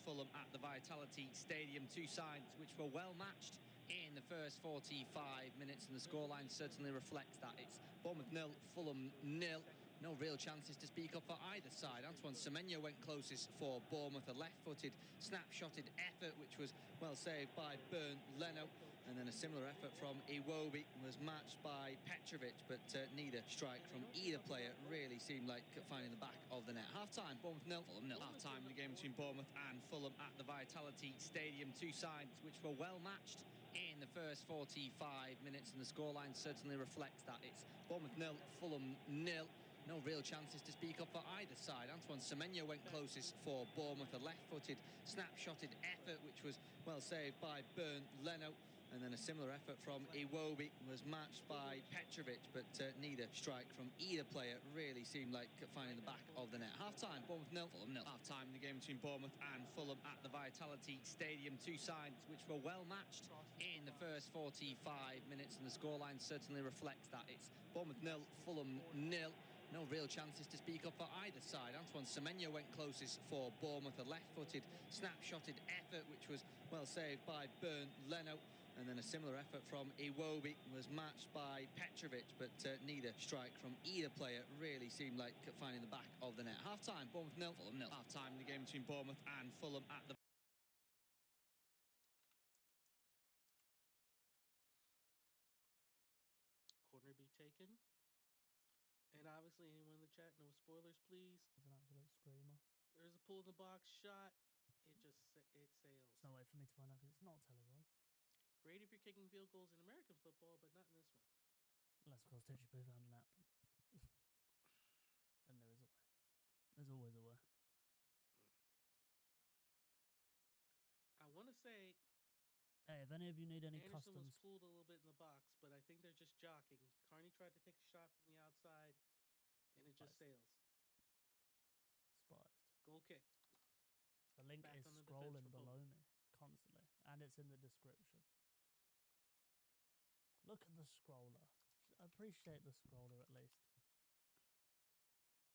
Fulham at the Vitality Stadium, 2 sides which were well matched in the first 45 minutes, and the scoreline certainly reflects that. It's Bournemouth 0, Fulham 0. No real chances to speak of for either side. Antoine Semenyo went closest for Bournemouth, a left-footed, snap-shotted effort which was well saved by Bernd Leno, and then a similar effort from Iwobi was matched by Petrovic, but neither strike from either player really seemed like finding the back of the net. Half-time, Bournemouth 0, Fulham 0. Half-time in the game between Bournemouth and Fulham at the Vitality Stadium, 2 sides which were well matched in the first 45 minutes, and the scoreline certainly reflects that. It's Bournemouth 0, Fulham 0. No real chances to speak of for either side. Antoine Semenyo went closest for Bournemouth, a left-footed, snap-shotted effort which was well saved by Bernd Leno, and then a similar effort from Iwobi was matched by Petrovic, but neither strike from either player really seemed like finding the back of the net. Half-time, Bournemouth 0, Fulham 0. Half-time in the game between Bournemouth and Fulham at the Vitality Stadium, 2 sides which were well matched in the first 45 minutes, and the scoreline certainly reflects that. It's Bournemouth 0, Fulham 0. No real chances to speak of for either side. Antoine Semenyo went closest for Bournemouth, a left-footed, snap-shotted effort which was well saved by Bernd Leno, and then a similar effort from Iwobi was matched by Petrovic, but neither strike from either player really seemed like finding the back of the net. Half-time, Bournemouth 0, Fulham 0. Half-time in the game between Bournemouth and Fulham at the corner be taken. And obviously, anyone in the chat, no spoilers, please. It's an absolute screamer. There's a pull in the box shot. It sails. There's no way for me to find out because it's not televised. Great if you're kicking field goals in American football, but not in this one. Unless, of course, TGP found an app. Then there is a way. There's always a way. I want to say... Hey, if any of you need any Anderson customs... was pulled a little bit in the box, but I think they're just jockeying. Carney tried to take a shot from the outside, and it just sails. Spiced. Goal kick. The link is scrolling below me constantly, and it's in the description. Look at the scroller. I appreciate the scroller at least.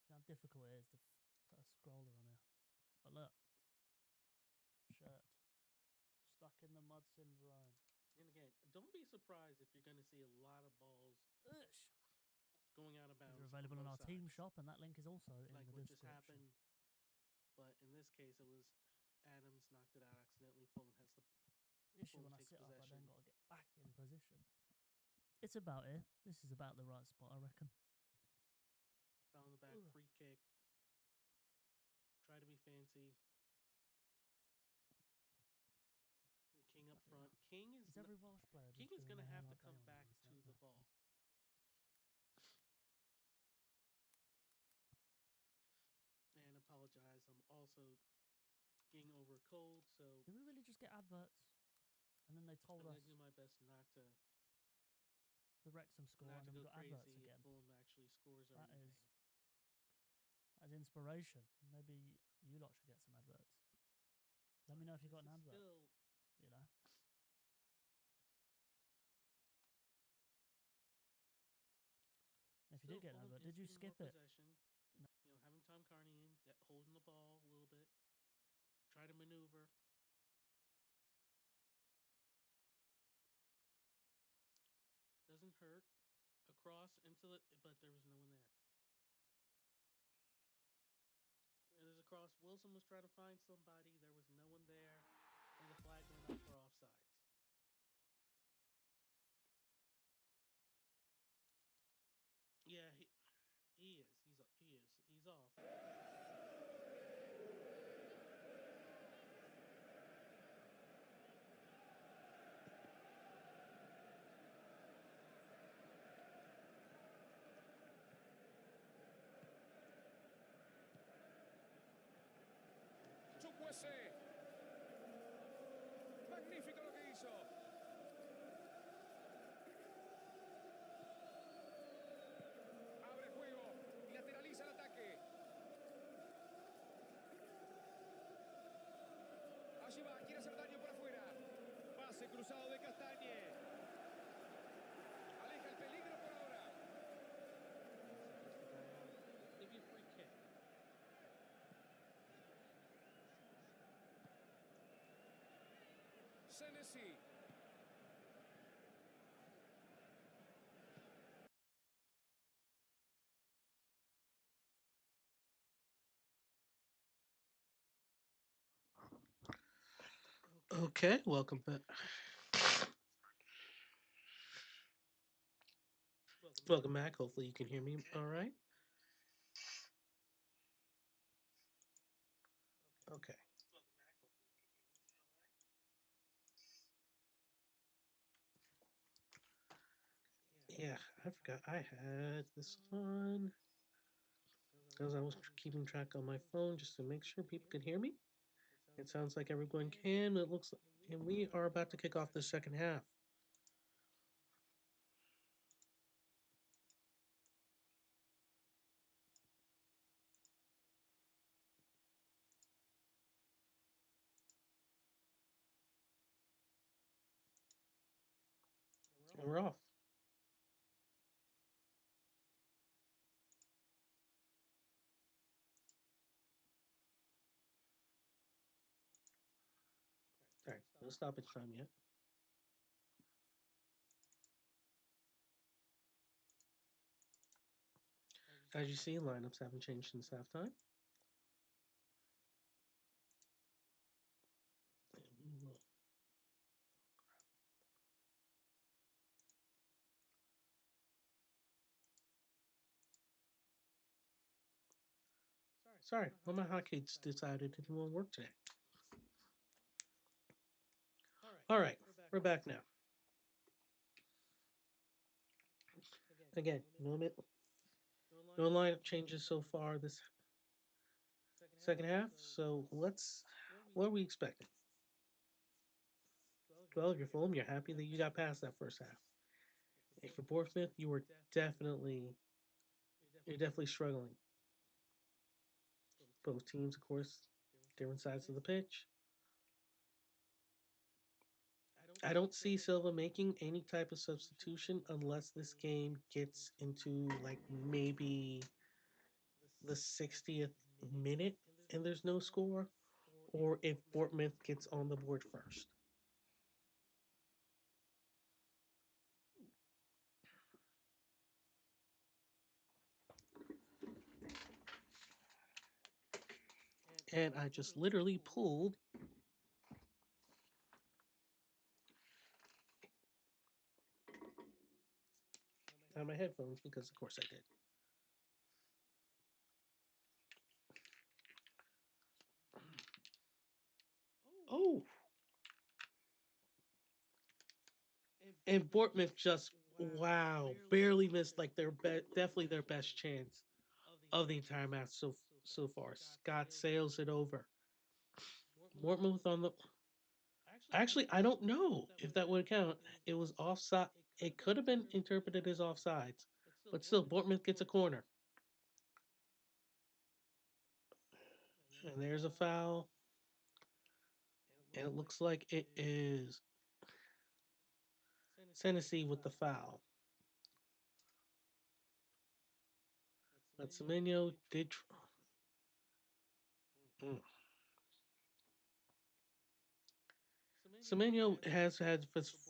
See how difficult it is to put a scroller on here. But look. Shirt. Stuck in the mud syndrome. And again, don't be surprised if you're going to see a lot of balls going out of bounds. They're available on our team shop, and that link is also in the description. Like what just happened. But in this case, it was Adams knocked it out accidentally. Fulham has the issue when I sit up, I then got to get back in position. It's about it. This is about the right spot, I reckon. Foul in the back, free kick. Try to be fancy. King up front. King is every Welsh player. King is going to have to come back to the ball. And apologize. I'm also getting over a cold, so... Did we really just get adverts? And then they told us... I'm going to do my best not to... The Wrexham score, and then we got adverts again. Fulham actually scores or anything. That is inspiration. Maybe you lot should get some adverts. Let me know if you got an advert. You know? If you did get an advert, did you skip it? Having to it, but there was no one there. There's a cross. Wilson was trying to find somebody. There was no one there, and the flag went up for offsides. Yeah, he is. He's off. Chukwueze. Magnífico lo que hizo. Abre juego. Lateraliza el ataque. Allí va. Quiere hacer daño por afuera. Pase cruzado de Castañe. Aleja el peligro por ahora. Give you a free kick. Senesi. Okay, welcome back. Welcome back. Hopefully, you can hear me all right. Okay. Yeah, I forgot I had this on because I was keeping track on my phone just to make sure people could hear me. It sounds like everyone can. It looks like, and we are about to kick off the second half. And we're off. All right, no stoppage time yet. As you see, lineups haven't changed since halftime. Sorry, well, my hotkeys decided it didn't want to work today. All right, we're back now. Again, no lineup changes so far this second half. So what are we expecting? Well, if you're Fulham, you're happy that you got past that first half. If you're Bournemouth, you're definitely struggling. Both teams, of course, different sides of the pitch. I don't see Silva making any type of substitution unless this game gets into like maybe the 60th minute and there's no score, or if Bournemouth gets on the board first. And I just literally pulled out my headphones because, of course, I did. Oh, and Bournemouth just barely missed like definitely their best chance of the entire match so far. Scott sails it over. Bournemouth on the. Actually, I don't know if that would count. It was offside. It could have been interpreted as offsides, but still, Bournemouth gets a corner. And there's a foul. And it looks like it is Tennessee with the foul. But Semenyo did. Semenyo has had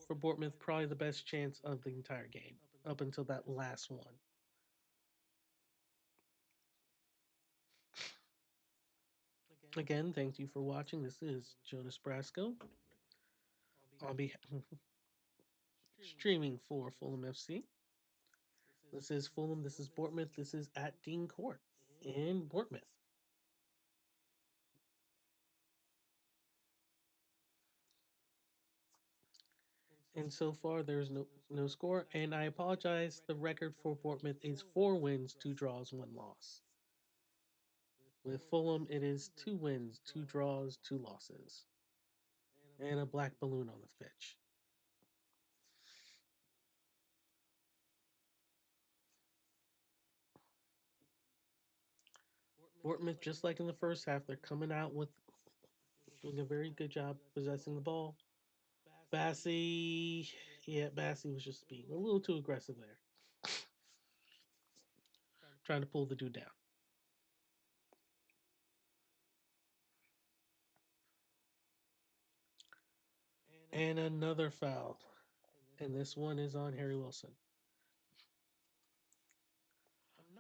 for Bournemouth probably the best chance of the entire game up until that last one. Again, thank you for watching. This is Jonas Brasco on behalf streaming for Fulham FC. This is Fulham. This is Bournemouth. This is at Dean Court in Bournemouth. And so far, there's no score. And I apologize. The record for Bournemouth is 4 wins, 2 draws, 1 loss. With Fulham, it is 2 wins, 2 draws, 2 losses, and a black balloon on the pitch. Bournemouth, just like in the first half, they're coming out with doing a very good job possessing the ball. Bassey was just being a little too aggressive there, trying to pull the dude down. And another foul. And this one is on Harry Wilson.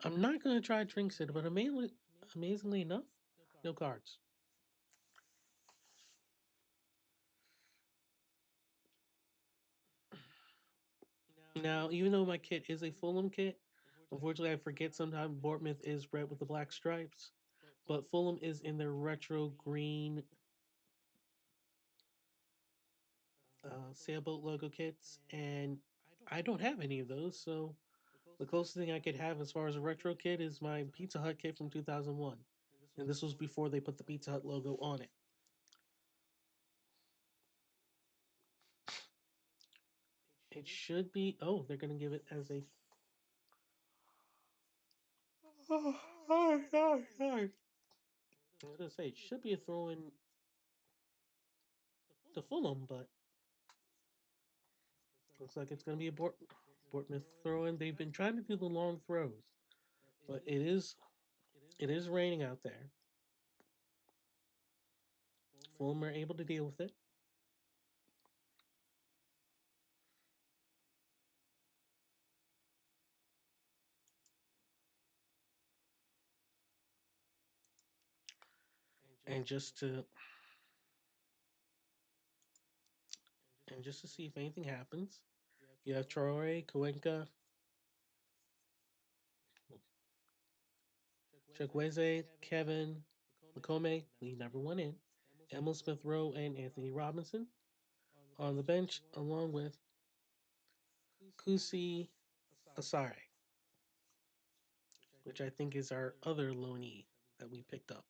I'm not going to try drinks it, but amazingly enough, no cards. Now, even though my kit is a Fulham kit, unfortunately, I forget sometimes Bournemouth is red with the black stripes, but Fulham is in their retro green sailboat logo kits, and I don't have any of those, so the closest thing I could have as far as a retro kit is my Pizza Hut kit from 2001. And this was before they put the Pizza Hut logo on it. It should be. Oh, they're going to give it as a. Oh, hi. I was going to say, it should be a throw in to Fulham, but looks like it's going to be a Bournemouth throw in. They've been trying to do the long throws, but it is raining out there. Fulham are able to deal with it. And just to see if anything happens, you have Troy, Cuenca, Chukwueze, Kevin, Makome, Lee never went in, Emil Smith Rowe, and Anthony Robinson on the bench, along with Kusi Asare, which I think is our other loanee that we picked up.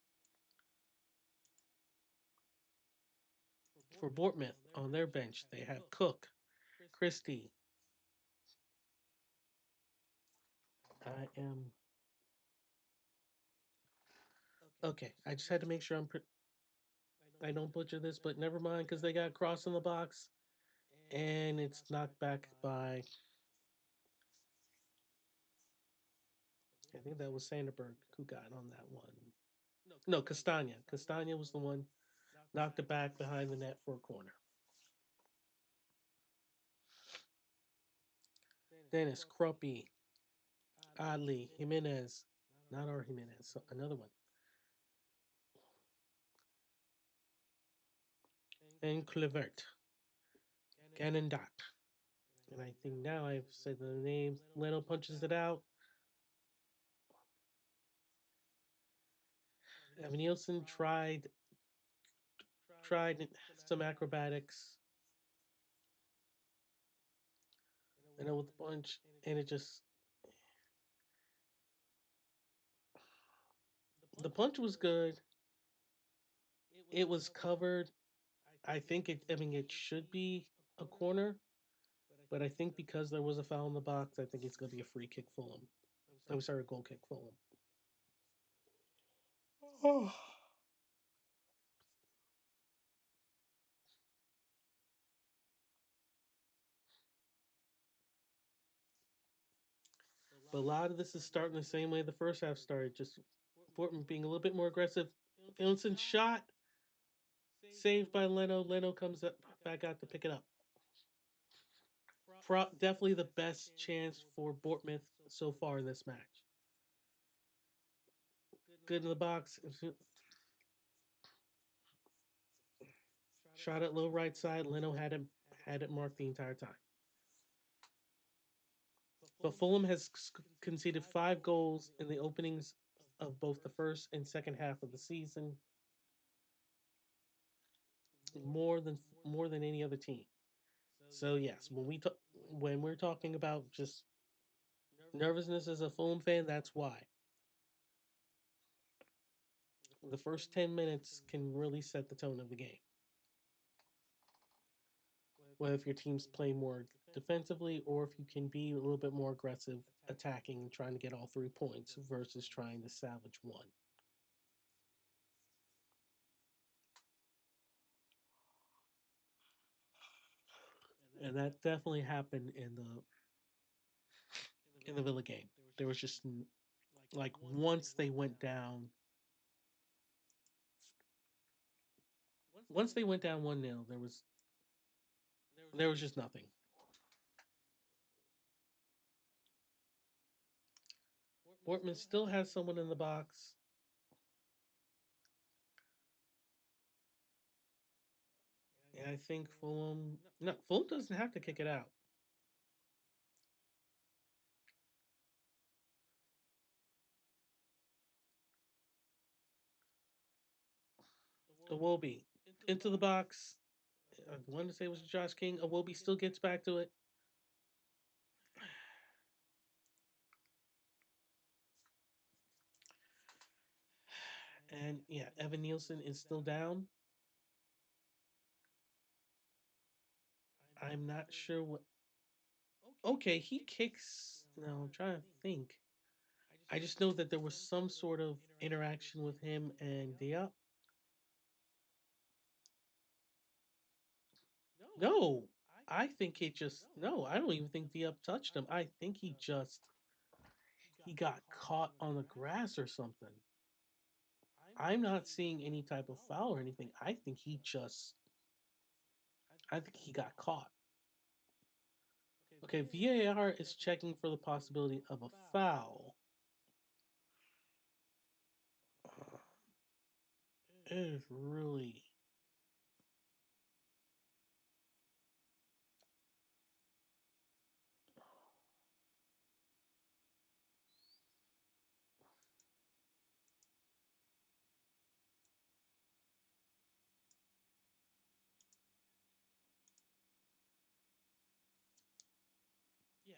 For Bournemouth, on their bench, they have Cook, Christie. I am. Okay, I just had to make sure I don't butcher this, but never mind because they got cross in the box and it's knocked back by. I think that was Sanderberg who got on that one. No, Castagna. Castagna was the one knocked it back behind the net for a corner. Dennis, Kruppy, Adley, Jimenez. Not our Jimenez, so another one. And Clivert. Ganondot. And I think now I've said the name. Leno punches it out. Evan Nielsen tried some acrobatics. I know with the punch, and it just the punch was good. It was covered. I think it. I mean, it should be a corner, but I think because there was a foul in the box, I think it's going to be a free kick Fulham. I'm sorry, a goal kick Fulham. Oh. But a lot of this is starting the same way the first half started. Just Portman being a little bit more aggressive. Vincent shot. Saved by Leno. Leno comes up, back out to pick it up. Definitely the best chance for Bournemouth so far in this match. Good in the box. Shot at low right side. Leno had it marked the entire time. But Fulham has conceded 5 goals in the openings of both the first and second half of the season, more than any other team. So yes, when we're talking about just nervousness as a Fulham fan, that's why. The first 10 minutes can really set the tone of the game. Whether if your team's playing more defensively or if you can be a little bit more aggressive attacking and trying to get all 3 points versus trying to salvage one. And that definitely happened in the Villa game. There was just like once they went down 1-0, there was just nothing. Bournemouth still has someone in the box. And I think Fulham doesn't have to kick it out. Iwobi into the box. I wanted to say it was Josh King. Iwobi still gets back to it. And yeah, Evan Nielsen is still down. I'm not sure what. Okay, he kicks. No, I'm trying to think. I just know that there was some sort of interaction with him and Diop. No, I think it just no. I don't even think Diop touched him. I think he got caught on the grass or something. I'm not seeing any type of foul or anything. I think he got caught. Okay, VAR is checking for the possibility of a foul. It is really.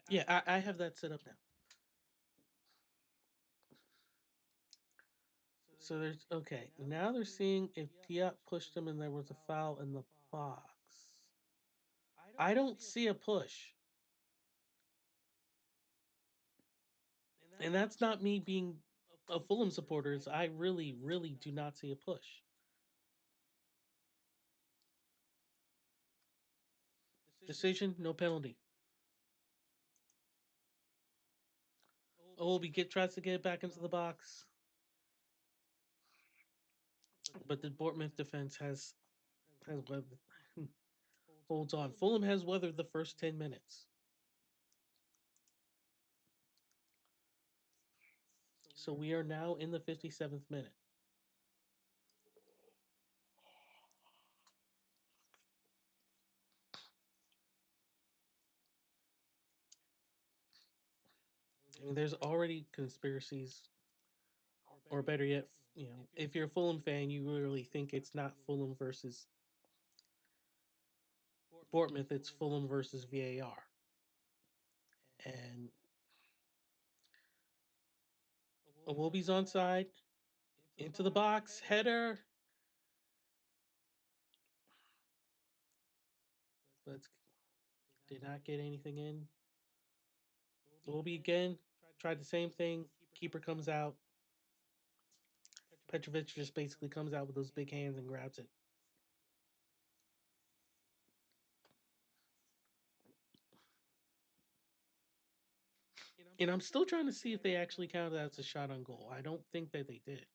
Yeah, I have that set up now. So there's okay. Now they're seeing if Diop pushed him and there was a foul in the box. I don't see a push. And that's not me being a Fulham supporter. I really, really do not see a push. Decision, no penalty. Iwobi tries to get back into the box. But the Bournemouth defense has weathered, holds on. Fulham has weathered the first 10 minutes. So we are now in the 57th minute. I mean, there's already conspiracies, or better yet, if you're a Fulham fan, you really think it's not Fulham versus Bournemouth, it's Fulham versus VAR. And Iwobi's onside, into the box, header. But did not get anything in. Iwobi again, tried the same thing. Keeper comes out. Petrovic just basically comes out with those big hands and grabs it. And I'm still trying to see if they actually counted that as a shot on goal. I don't think that they did.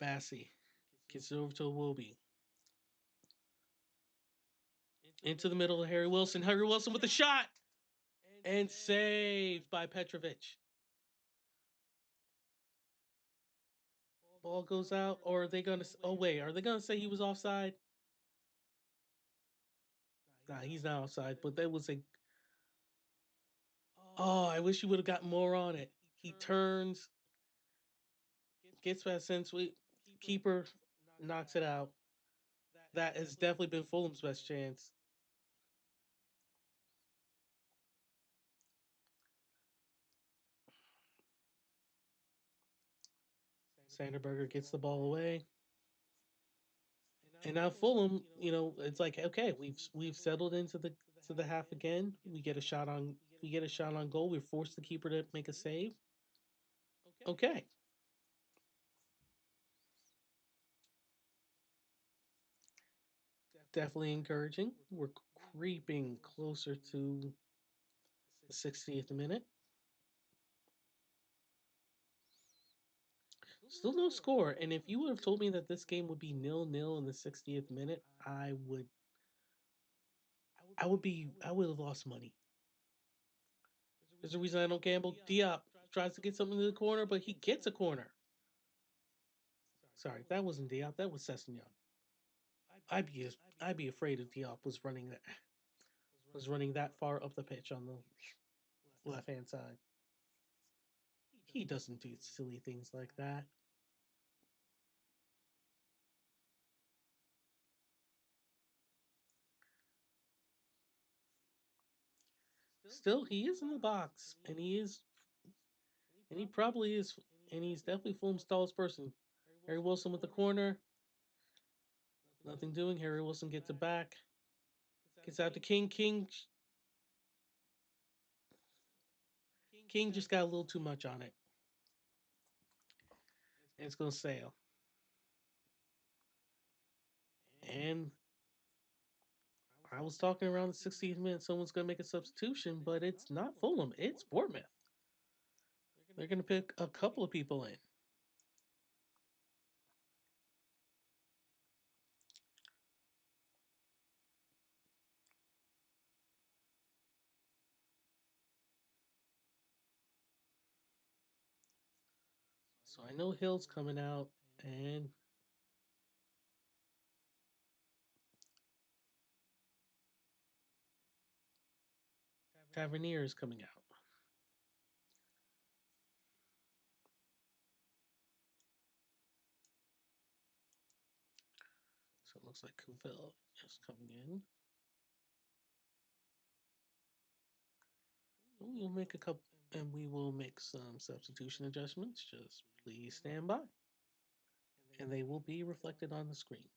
Bassey gets it over to Iwobi. Into the middle of Harry Wilson. Harry Wilson with a shot! And saved by Petrovic. ball goes out, or are they gonna? Oh wait, are they gonna say he was offside? Nah, he's not offside. But that was a. Oh, I wish he would have got more on it. He turns, gets past Sensui, keeper knocks it out. That has definitely been Fulham's best chance. Sanderberger gets the ball away. And now Fulham, it's like okay, we've settled into the half again. We get a shot on goal. We're forced the keeper to make a save. Okay. Definitely encouraging. We're creeping closer to the 60th minute. Still no score. And if you would have told me that this game would be 0-0 in the 60th minute, I would have lost money. There's a reason I don't gamble. Diop tries to get something to the corner, but he gets a corner. Sorry, that wasn't Diop. That was Sessignon. I'd be afraid if Diop was running that far up the pitch on the left hand side. He doesn't do silly things like that. Still, he is in the box, and he probably is, and he's definitely Fulham's tallest person. Harry Wilson with the corner, nothing doing. Harry Wilson gets it back, gets out to King. King just got a little too much on it, and it's gonna sail. And I was talking around the 60th minute, someone's gonna make a substitution, but it's not Fulham, it's Bournemouth. They're gonna pick a couple of people in. So I know Hill's coming out, and Tavernier is coming out. So it looks like Cuville is coming in. We'll make a couple, and we will make some substitution adjustments. Just please stand by, and they will be reflected on the screen.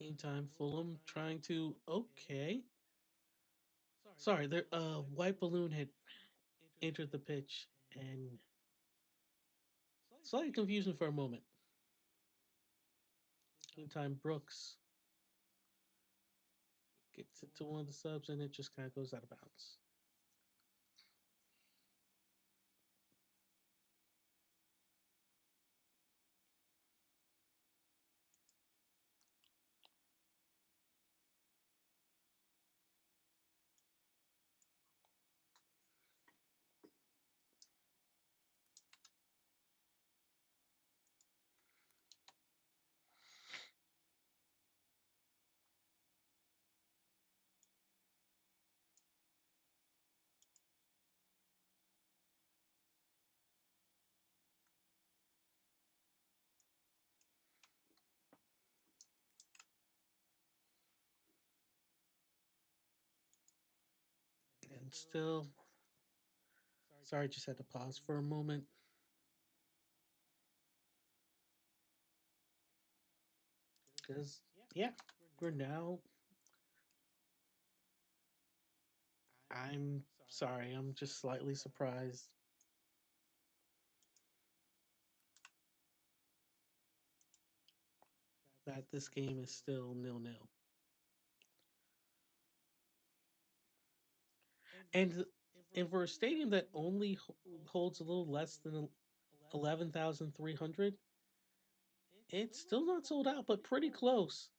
Meantime, Fulham trying to okay. Sorry, their white balloon had entered the pitch and slight confusion for a moment. Meantime, Brooks gets it to one of the subs and it just kind of goes out of bounds. And still, sorry, just had to pause for a moment. Because, yeah, we're now. I'm sorry, I'm just slightly surprised that this game is still 0-0. And and for a stadium that only holds a little less than 11,300, it's still not sold out, but pretty close.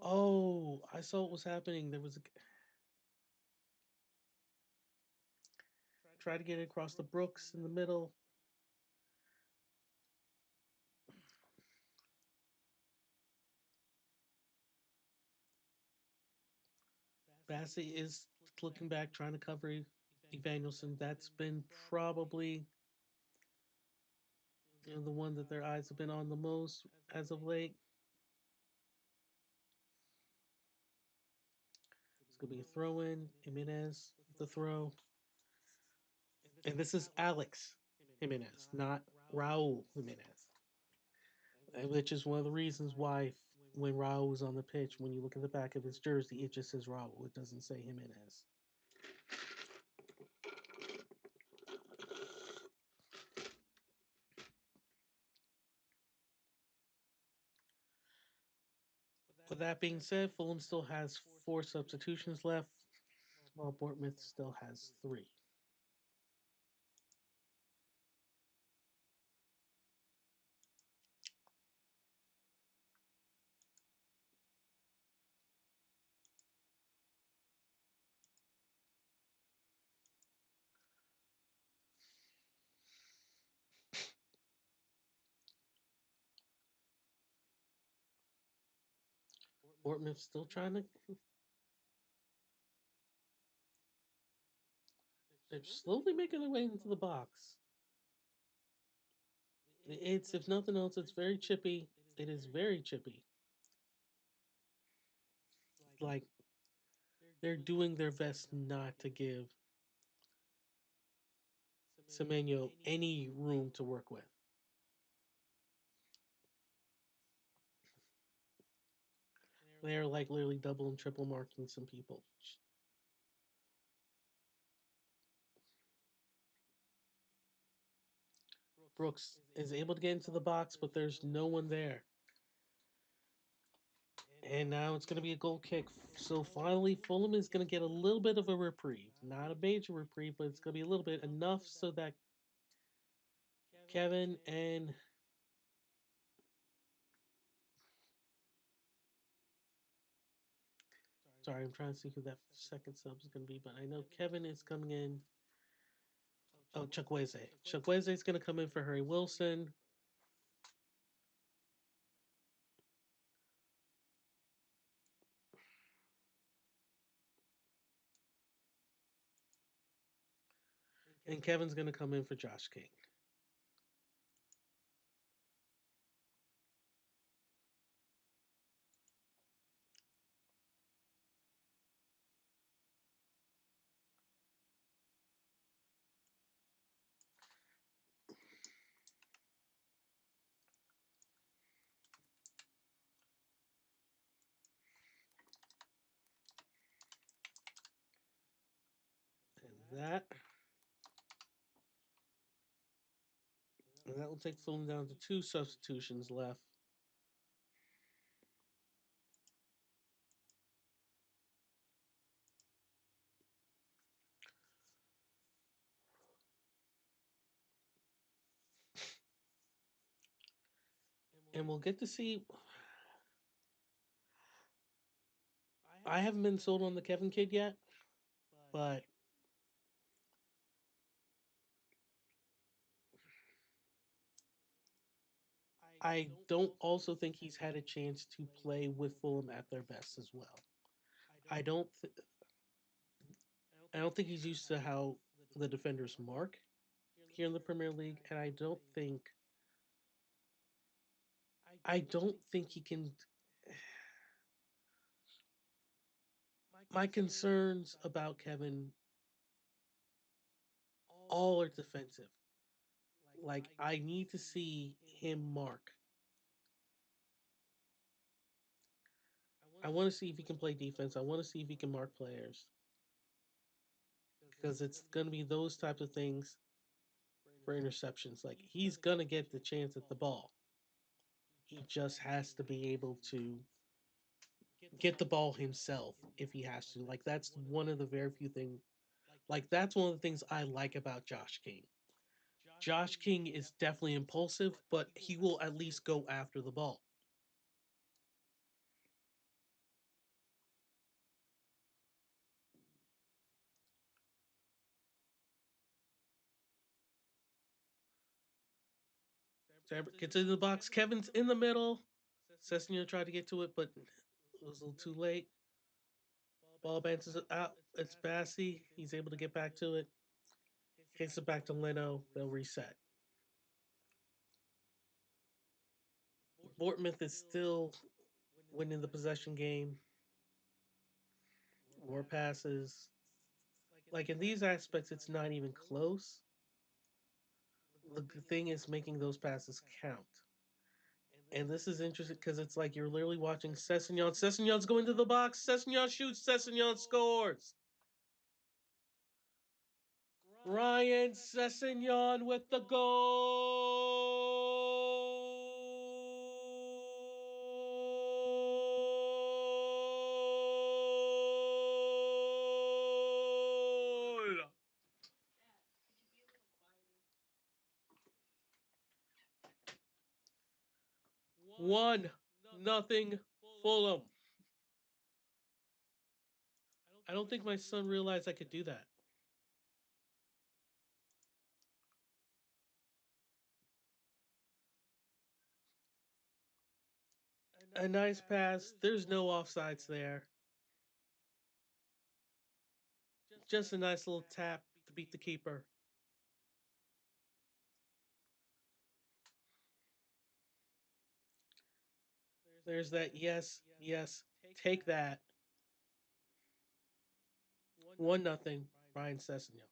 Oh, I saw what was happening. There was a try to get it across the Brooks in the middle. Bassey is looking back, trying to cover Evangelson. That's been probably the one that their eyes have been on the most as of late. It's gonna be a throw in. Jimenez the throw, and this is Alex Jimenez, not Raul Jimenez, which is one of the reasons why when Raul was on the pitch, when you look at the back of his jersey, it just says Raul. It doesn't say Jimenez. With that being said, Fulham still has 4 substitutions left, while Bournemouth still has 3. Bournemouth still trying to. They're slowly making their way into the box. It's, if nothing else, it's very chippy. It is very chippy. Like, they're doing their best not to give Semenyo any room to work with. They're like literally double and triple marking some people. Brooks is able to get into the box, but there's no one there. And now it's going to be a goal kick. So finally, Fulham is going to get a little bit of a reprieve. Not a major reprieve, but it's going to be a little bit, enough so that Kevin and sorry, I'm trying to see who that second sub is going to be, but I know Kevin is coming in. Oh, Chukwueze. Chukwueze is going to come in for Harry Wilson. And Kevin's going to come in for Josh King. And that will take Fulham down to 2 substitutions left. And we'll get to see. I haven't been sold on the Kevin kid yet, but I don't also think he's had a chance to play with Fulham at their best as well. I don't. I don't think he's used to how the defenders mark here in the Premier League, and I don't think. I don't think he can. My concerns about Kevin all are defensive. Like, I need to see him mark. I want to see if he can play defense. I want to see if he can mark players because it's going to be those types of things for interceptions. Like he's going to get the chance at the ball. He just has to be able to get the ball himself if he has to. Like that's one of the very few things. Like that's one of the things I like about Josh King. Josh King is definitely impulsive, but he will at least go after the ball. Gets into the box. Kevin's in the middle. Sessignon tried to get to it, but it was a little too late. Ball bounces out. It's Bassey. He's able to get back to it. Kicks it back to Leno. They'll reset. Bournemouth is still winning the possession game. More passes. Like in these aspects, it's not even close. The thing is making those passes count. And this is interesting because it's like you're literally watching Sessignon. Sessignon's going to the box. Sessignon shoots. Sessignon scores. Ryan Sessignon with the goal. 1-0 Fulham. I don't think my son realized I could do that. A nice pass. There's no offsides there. Just a nice little tap to beat the keeper. There's that. Yes, yes. Take that. 1-0 Ryan Sessignon.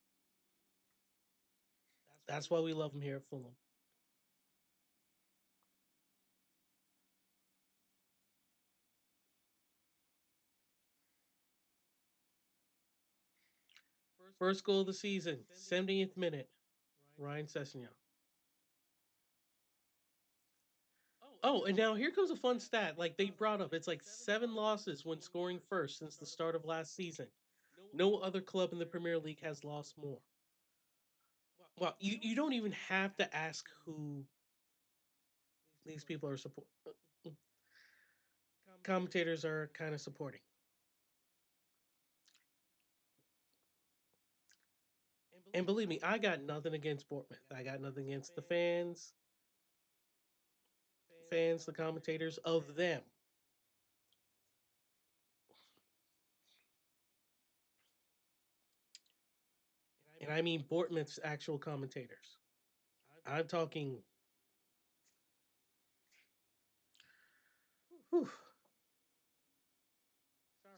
That's why we love him here at Fulham. First goal of the season, 70th minute. Ryan Sessignon. Oh, and now here comes a fun stat. Like they brought up, it's like 7 losses when scoring first since the start of last season. No other club in the Premier League has lost more. Well, you don't even have to ask who these people are support. Commentators are kind of supporting. And believe me, I got nothing against Bournemouth. I got nothing against the fans, the commentators of them. And I mean Bournemouth's actual commentators. I'm talking. Whew.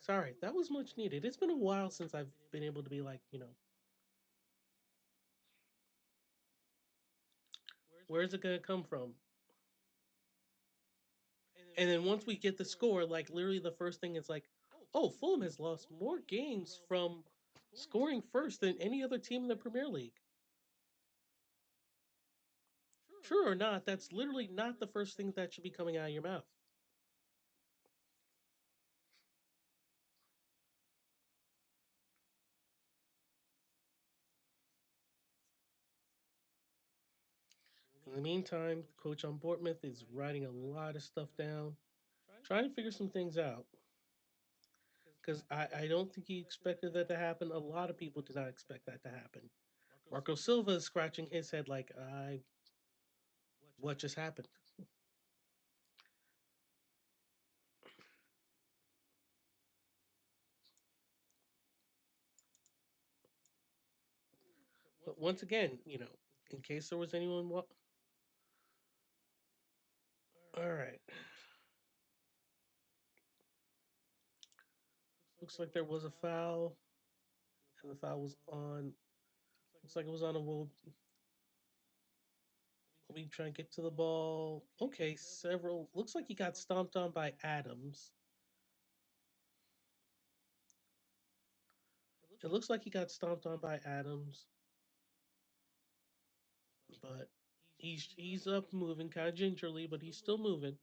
Sorry, that was much needed. It's been a while since I've been able to be like, where's it going to come from? And then once we get the score, like literally the first thing is like, oh, Fulham has lost more games from scoring first than any other team in the Premier League. True or not, that's literally not the first thing that should be coming out of your mouth. In the meantime, the coach on Bournemouth is writing a lot of stuff down, trying to figure some things out. Because I don't think he expected that to happen. A lot of people did not expect that to happen. Marco Silva is scratching his head like, what just happened? But once again, in case there was anyone, all right. Looks like there was a foul, and the foul was on. Looks like it was on a Will. We try and get to the ball. Okay, several. Looks like he got stomped on by Adams. It looks like he got stomped on by Adams, but he's up moving kind of gingerly, but he's still moving.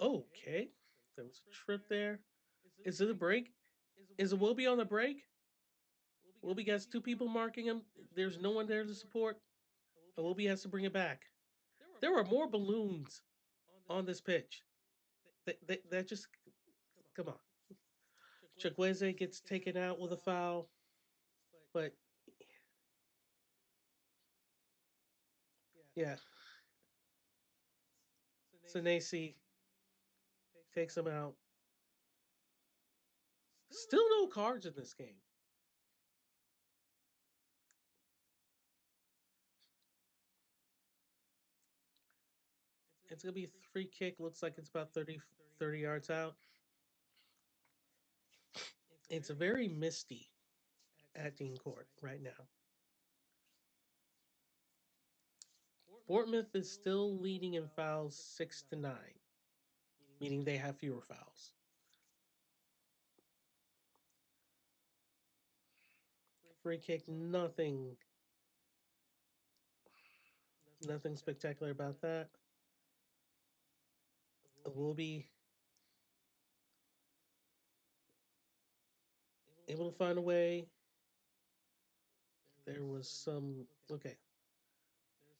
Okay, there was a trip there. Is it a break? Is it Wilby on the break? Wilby gets two people marking him. There's no one there to support. Wilby has to bring it back. There are more balloons on this pitch. That just come on. Chukwueze gets taken out with a foul, but yeah, Senesi takes him out. Still no cards in this game. It's going to be a free kick. Looks like it's about 30 yards out. It's very misty at Dean Court right now. Bournemouth is still leading in fouls 6-9, meaning they have fewer fouls. Free kick, nothing spectacular about that. We'll be able to find a way. There was some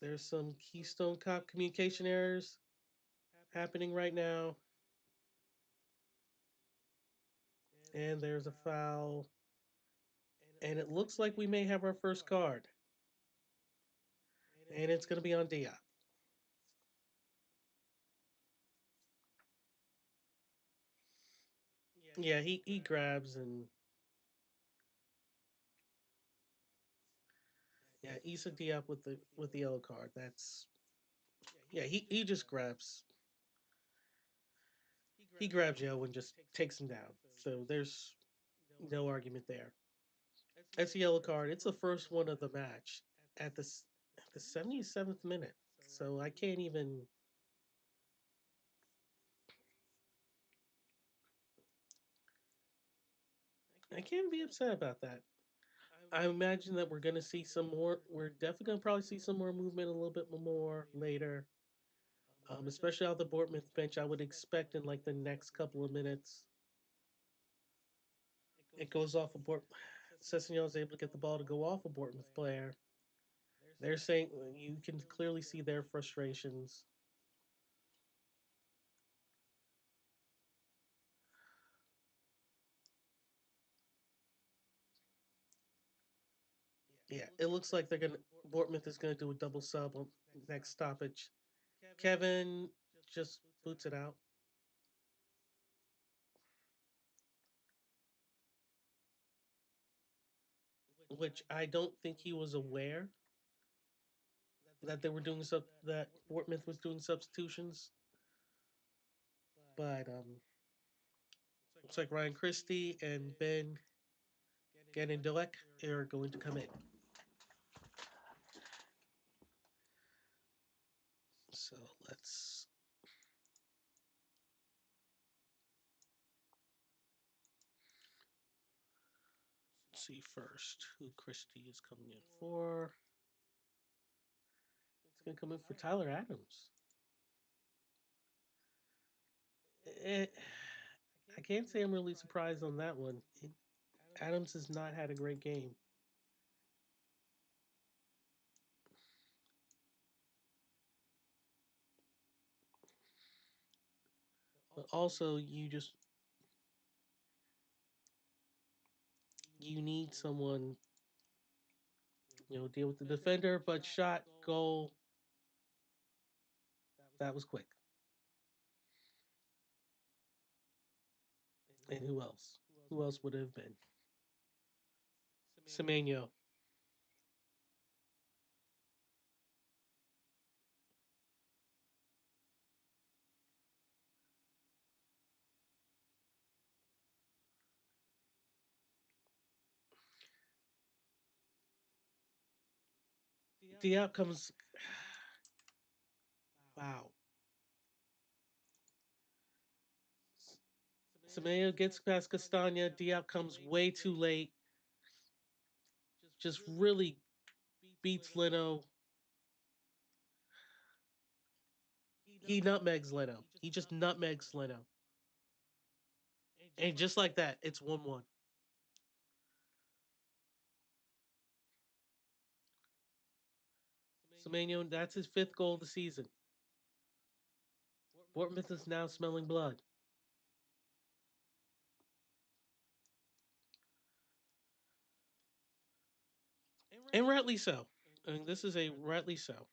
There's some Keystone Cop communication errors happening right now. And there's a foul. And it looks like we may have our first card. And it's going to be on Diop. Yeah, he grabs and yeah, Issa Diop with the yellow card. That's he just grabs. He grabs Joe and just takes him down. So there's no argument there. That's the yellow card. It's the first one of the match at the 77th minute. So I can't even. I can't be upset about that. I imagine that we're going to see some more. We're definitely going to probably see some more movement a little bit more later, especially out the Bournemouth bench. I would expect in like the next couple of minutes. It goes off a Bournemouth. Sessegnon is able to get the ball to go off a Bournemouth player. They're saying you can clearly see their frustrations. Yeah, it looks like Bournemouth is gonna do a double sub on next stoppage. Kevin just boots it out. Which I don't think he was aware that they were doing that Bournemouth was doing substitutions. But looks like Ryan Christie and Ben Ganondilek are going to come in. So let's see first who Christie is coming in for. It's going to come in for Tyler Adams. I can't say I'm really surprised on that one. Adams has not had a great game. But also, you need someone, deal with the defender, but shot, goal. That was quick. And who else? Who else would it have been? Semenyo. Diop comes. Wow. Semedo gets past Castagna. Diop comes way too late. Just really beats Leno. He nutmegs Leno. He just nutmegs Leno. And just like that, it's 1-1. Semenyo, that's his 5th goal of the season. Bournemouth is now smelling blood. And rightly so. I mean, this is a rightly so.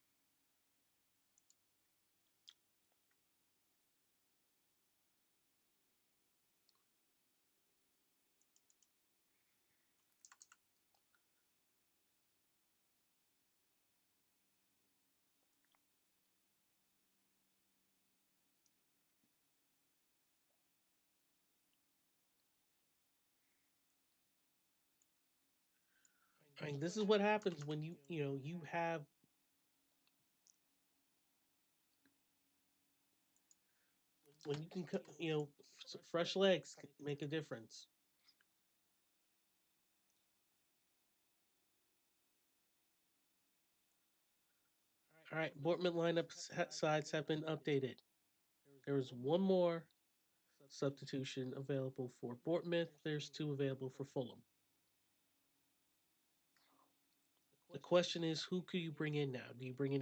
I mean, this is what happens when you have when you can fresh legs can make a difference. All right, Bournemouth lineup sides have been updated. There is one more substitution available for Bournemouth. There's 2 available for Fulham. The question is, who could you bring in now? Do you bring in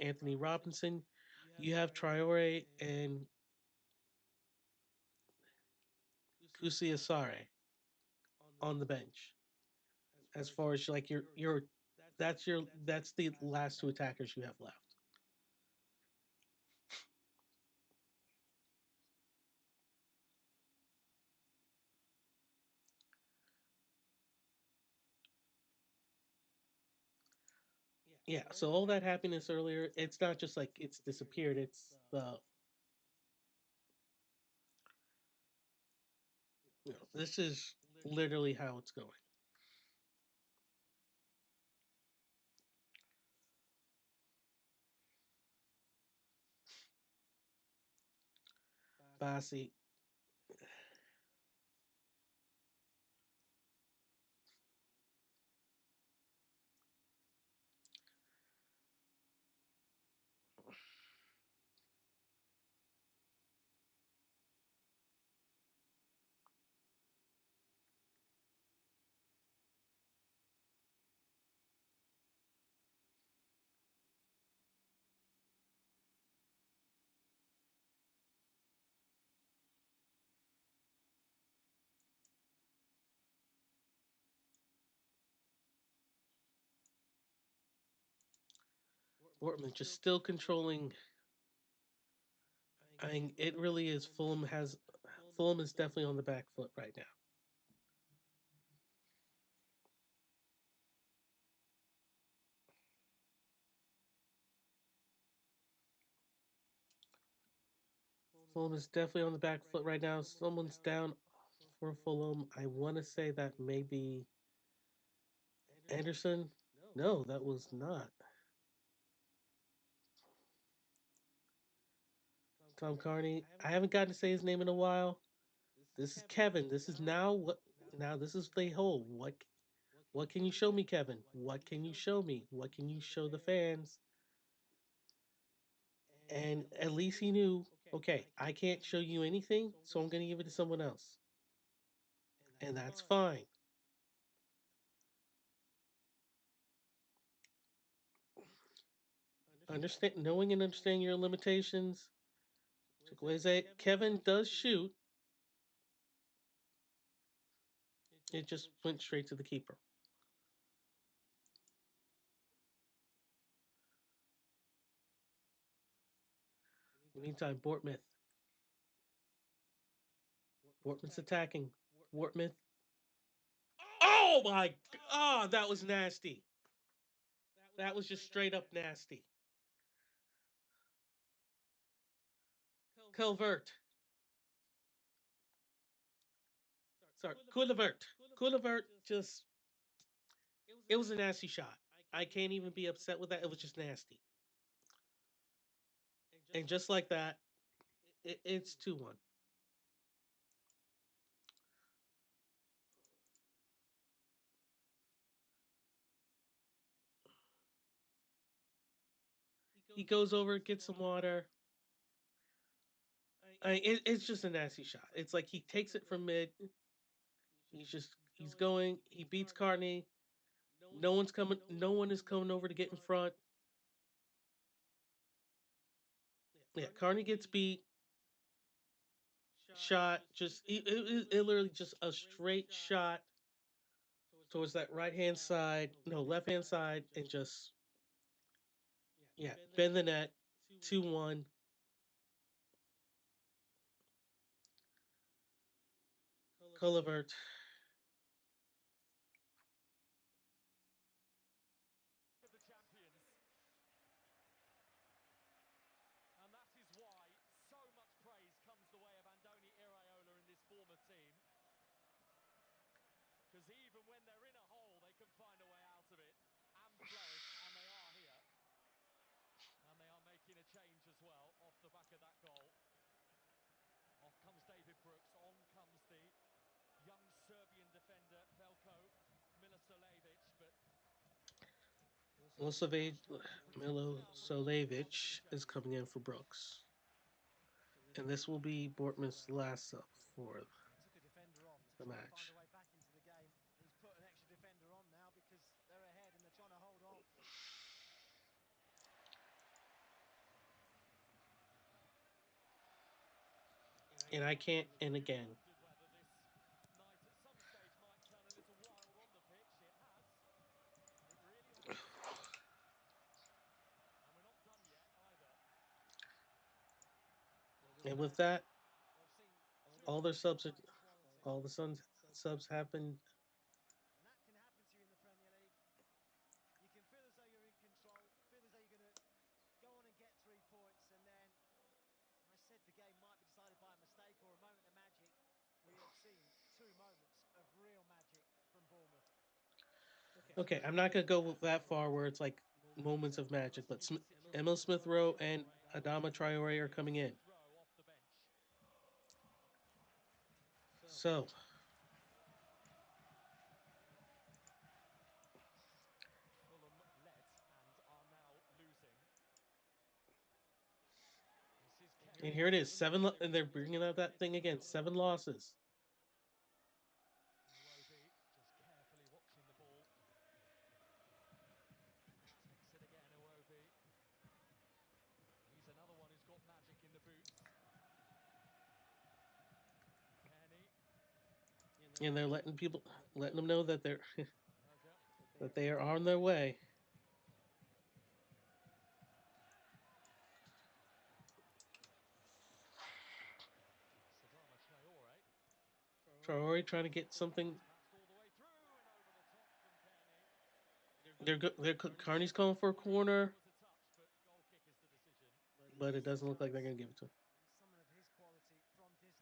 Anthony Robinson? You have Traore and Kusiasare on the bench. As far as like that's the last 2 attackers you have left. Yeah, so all that happiness earlier, it's not just like it's disappeared, it's this is literally how it's going. Bassi. Bournemouth just still controlling. I mean, it really is. Fulham is definitely on the back foot right now. Fulham is definitely on the back foot right now. Someone's down for Fulham. I want to say that maybe Anderson. No, that was not. Tom Carney. I haven't gotten to say his name in a while. This is Kevin. This is now what? Now this is the whole. What can you show me, Kevin? What can you show me? What can you show the fans? And at least he knew. Okay, I can't show you anything, so I'm going to give it to someone else, and that's fine. Understand, knowing and understanding your limitations. Kevin does shoot. It just went straight to the keeper. Meantime, Bournemouth's attacking. Bournemouth. Oh my! Oh, that was nasty. That was just straight up nasty. Calvert. Sorry, Coulavert. Coulavert just. It was a nasty shot. I can't even be upset with that. It was just nasty. And just like that, it's 2-1. He goes over, gets some water. It's just a nasty shot. It's like he takes it from mid. He's going. He beats Carney. No one's coming. No one is coming over to get in front. Yeah, Carney gets beat. Shot. Just it literally just a straight shot towards that right hand side. No, left hand side, and just bend the net. 2-1. Culivert. The champions. And that is why so much praise comes the way of Andoni Iraola in this Bournemouth team. Because even when they're in a hole, they can find a way out of it and flourish, and they are here. And they are making a change as well off the back of that goal. Off comes David Brooks, on comes the young Serbian defender Veljko Milosevic, but Milosevic is coming in for Brooks. And this will be Bortman's last sub for Took a defender off to the try and match. find a way back into the game. He's put an extra defender on now because they're ahead and they're trying to hold on. And I can't, and again. whether this night at some stage might turn a little wild on the pitch. It has. It really has. And we're not done yet either. And with that, We've seen all their subs are, all the subs have been. and that can happen to you in the Premier League. You can feel as though you're in control, feel as though you're going to go on and get 3 points, and then I said the game might be decided by a mistake or a moment of magic. We have seen 2 moments of real magic from Bournemouth. Okay, I'm not gonna go that far where it's like moments of magic, but Emil Smith Rowe and Adama Traore are coming in. So Fulham led and are now losing. and here it is, 7, and they're bringing out that thing again, 7 losses. Iwobi just carefully watching the ball. Takes it again, Iwobi. He's another one who's got magic in the boots. Kenny. And they're letting them know that they're that they are on their way. Traore trying to get something. Carney's calling for a corner, but it doesn't look like they're going to give it to him. Someone of his quality from distance.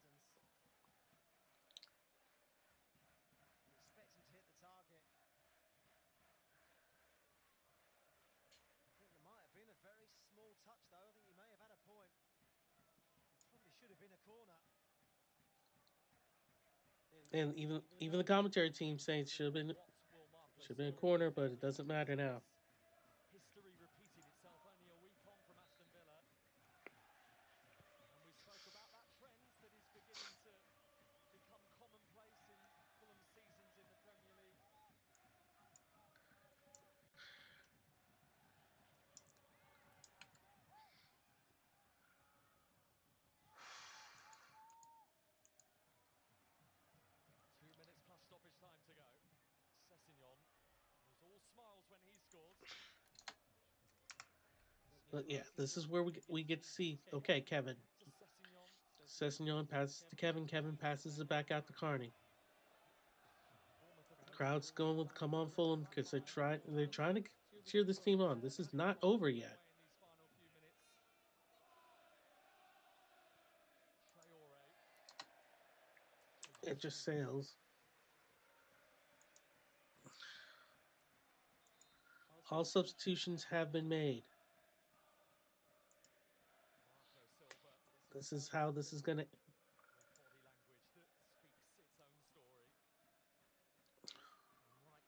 Expect him to hit the target. I think there might have been a very small touch, though. I think he may have had a point. It probably should have been a corner. And even the commentary team saying it should have been a corner, but it doesn't matter now. History repeating itself only a week on from Aston Villa. And we spoke about that trend that is beginning to become commonplace in Fulham's seasons in the Premier League. Plus stoppage time to go. Sessegnon was all smiles when he scored. But yeah, this is where we get to see. Okay, Kevin. Sessegnon passes to Kevin. Kevin passes it back out to Carney. Crowd's going with "Come on, Fulham" because they're trying to cheer this team on. This is not over yet. It just sails. All substitutions have been made. Marco Silva, This is how this is going to. with body language that speaks its own story. And right now,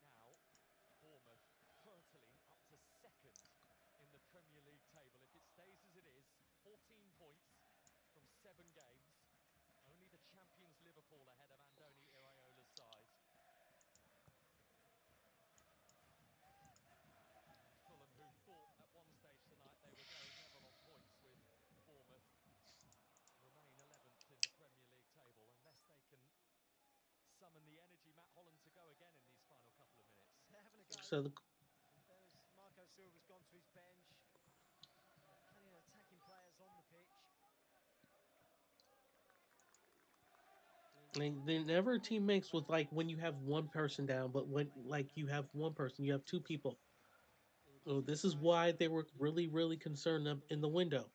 Bournemouth hurtling up to second in the Premier League table. If it stays as it is, 14 points from 7 games. Only the champions Liverpool ahead of Andoni Iraiola's side. And Fulham, who thought at one stage tonight they were going level on points with Bournemouth, remain 11th in the Premier League table unless they can summon the energy Matt Holland to go again in these final couple of minutes. They're having a go. So the, In fairness, Marco Silva's gone to his bench. Plenty of attacking players on the pitch. they never team makes with like when you have one person down, but when like you have one person, you have two people. So this is why they were really concerned in the window.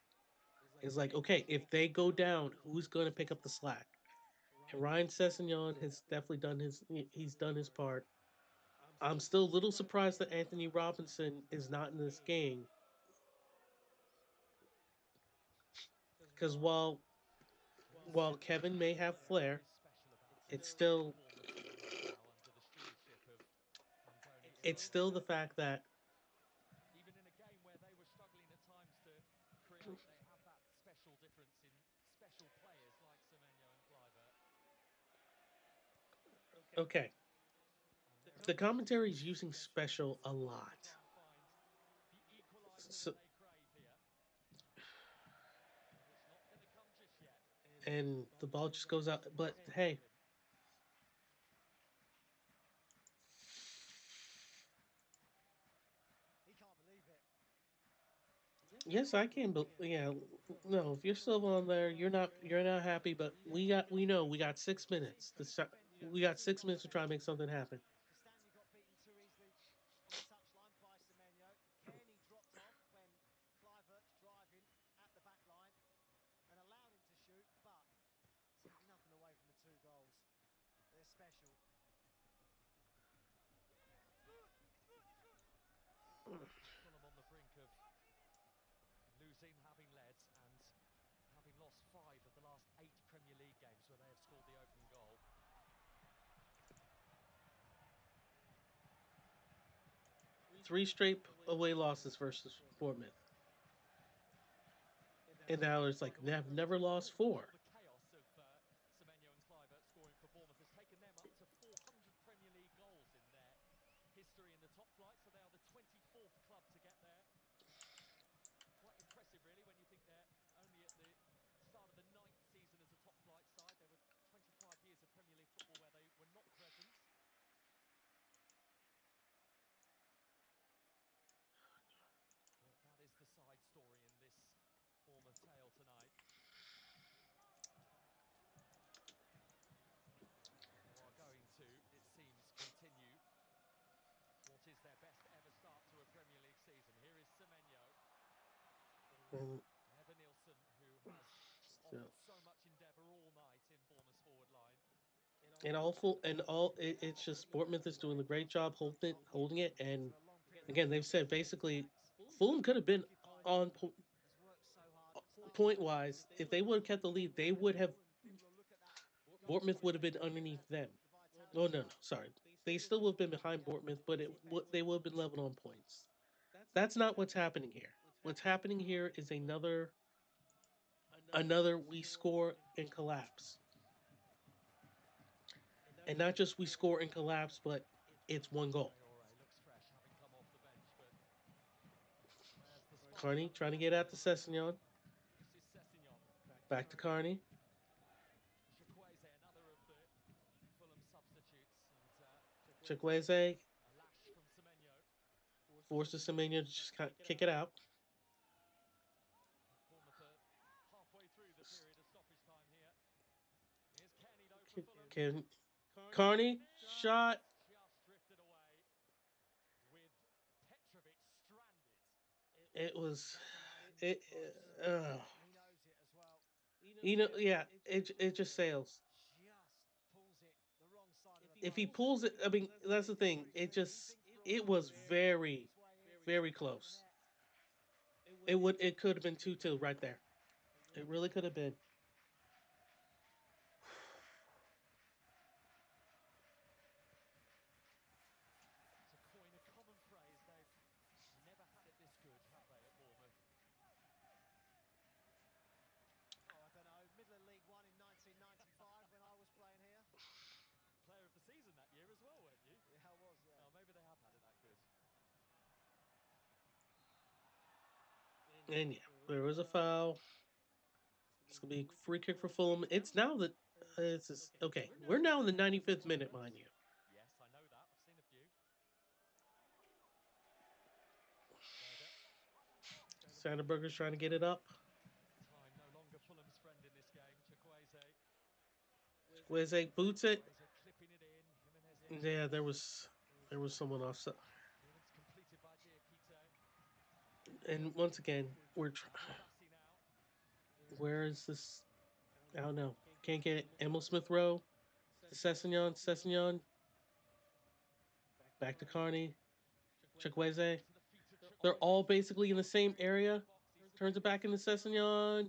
It's like, okay, if they go down, who's going to pick up the slack? And Ryan Sessegnon has definitely done he's done his part. I'm still a little surprised that Anthony Robinson is not in this game. Because while Kevin may have flair, it's still the fact that even in a game where they were struggling at times to create, they have that special difference in special players like Semenyo and Kluivert. okay. The commentary is using special a lot. The equaliser So, that they crave here. But it's not going to come just yet. and the ball just goes out. But hey, He can't believe it. yes, I can. But yeah, no, if you're still on there, you're not happy. But we know we got 6 minutes. We got 6 minutes to try and make something happen. Castagna got beaten too easily on the touchline by Semenyo. Kearney dropped off when Kluivert's driving at the back line and allowed him to shoot, but take nothing away from the 2 goals. They're special. Fulham on the brink of losing, having led, and having lost 5 of the last 8 Premier League games where they have scored the opening goal. 3 straight away losses versus Bournemouth. And now it's like they've never lost 4. The chaos of Semenyo and Kluivert scoring for Bournemouth has taken them up to 400 Premier League goals in their history in the top flight, so they are the 24th club to get there. Quite impressive, really, when you think they're only at the start of the 9th season as a top flight side. There were 25 years of Premier League football where they were not present. But that is the side story in this Bournemouth tale tonight. Who are going to, it seems, continue what is their best ever start to a Premier League season. Here is Semenyo. Heather Nielsen, who has offered so much endeavour all night in Bournemouth's forward line. It's just Bournemouth is doing a great job holding it. And again, they've said basically Fulham could have been on point wise. If they would have kept the lead, they would have. Bournemouth would have been underneath them. Oh no, sorry. They still would have been behind Bournemouth, but they would have been level on points. That's not what's happening here. What's happening here is another we score and collapse. And not just we score and collapse, but it's 1 goal. Looks fresh, having come off the bench, but Carney trying to get out to Sessegnon. this is Sessegnon. Back to Carney. Chukwueze, another of the Fulham substitutes, and Chukwueze a lash from Semenyo. forces Semenyo to just kick it out. Bournemouth are halfway through the period of stoppage time here. Here's Kearney though for Fulham. Carney shot. Just drifted away with Petrovic stranded. It was He knows it as well. yeah, it just sails. Just pulls it the wrong side of the If he pulls it, I mean, that's the thing. It was very Very close. It could have been 2-2 right there. It really could have been. To coin a common phrase, they've never had it this good, have they, at Bournemouth? Oh, I don't know. Middle of League One in 1995 when I was playing here. Player of the season that year as well, weren't you? Yeah, I was, yeah. Oh, maybe they have had it that good. And yeah, there was a foul. It's gonna be a free kick for Fulham. It's now the it's just, okay. We're now in the 95th minute, mind you. Yes, I know that. I've seen a few. Sanderberger's trying to get it up. Time no longer Fulham's friend in this game. Chukwueze. Weze boots it. Clipping it in. Yeah, there was someone offside. Clearance completed by Diakite. And once again, where is this? I don't know. Can't get it. Emil Smith Rowe to Sessignon. Back to Carney. Chukwueze. They're all basically in the same area. Turns it back into Sessignon.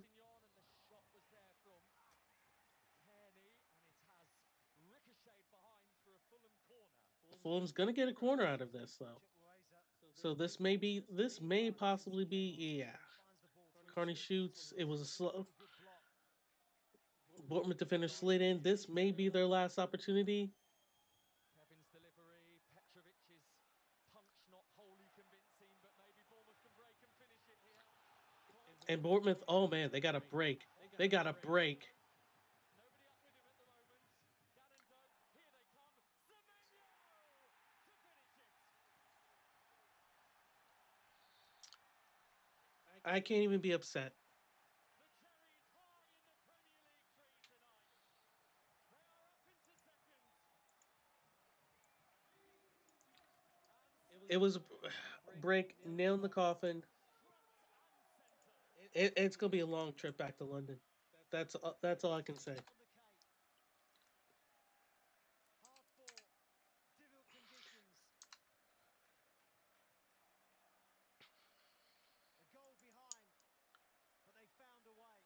Fulham's gonna get a corner out of this though. So this may possibly be, yeah. Carney shoots. It was a slow. Bournemouth defender slid in. This may be their last opportunity. Kevin's delivery, Petrovic's punch not wholly convincing, but maybe Bournemouth can break and finish it here. And Bournemouth, oh man, they got a break. They got a break. Nobody up with him at the moment. Garando, here they come. Semenyo to finish it. I can't even be upset. The cherries high in the Premier League tree tonight. They are up into second. It was a break, nail in the coffin. It's gonna be a long trip back to London. That's all I can say. Hard fought, difficult conditions. A goal behind, but they found a way.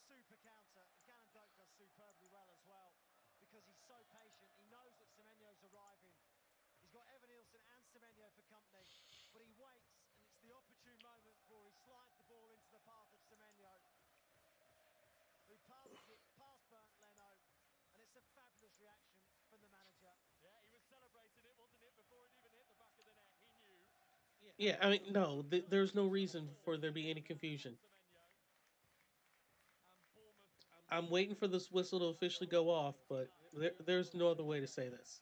A super counter. Garando does superbly well as well because he's so patient. He knows that Semenyo's arriving. He's got Evan Nielsen and Semenyo for company, but he waits, and it's the opportune moment for he slides the ball into the path of Semenyo, who passes it past Bernd Leno, and it's a fabulous reaction from the manager. Yeah, he was celebrating it, wasn't it, before it even hit the back of the net. He knew. Yeah, I mean, no, there's no reason for there to be any confusion. I'm waiting for this whistle to officially go off, but there's no other way to say this.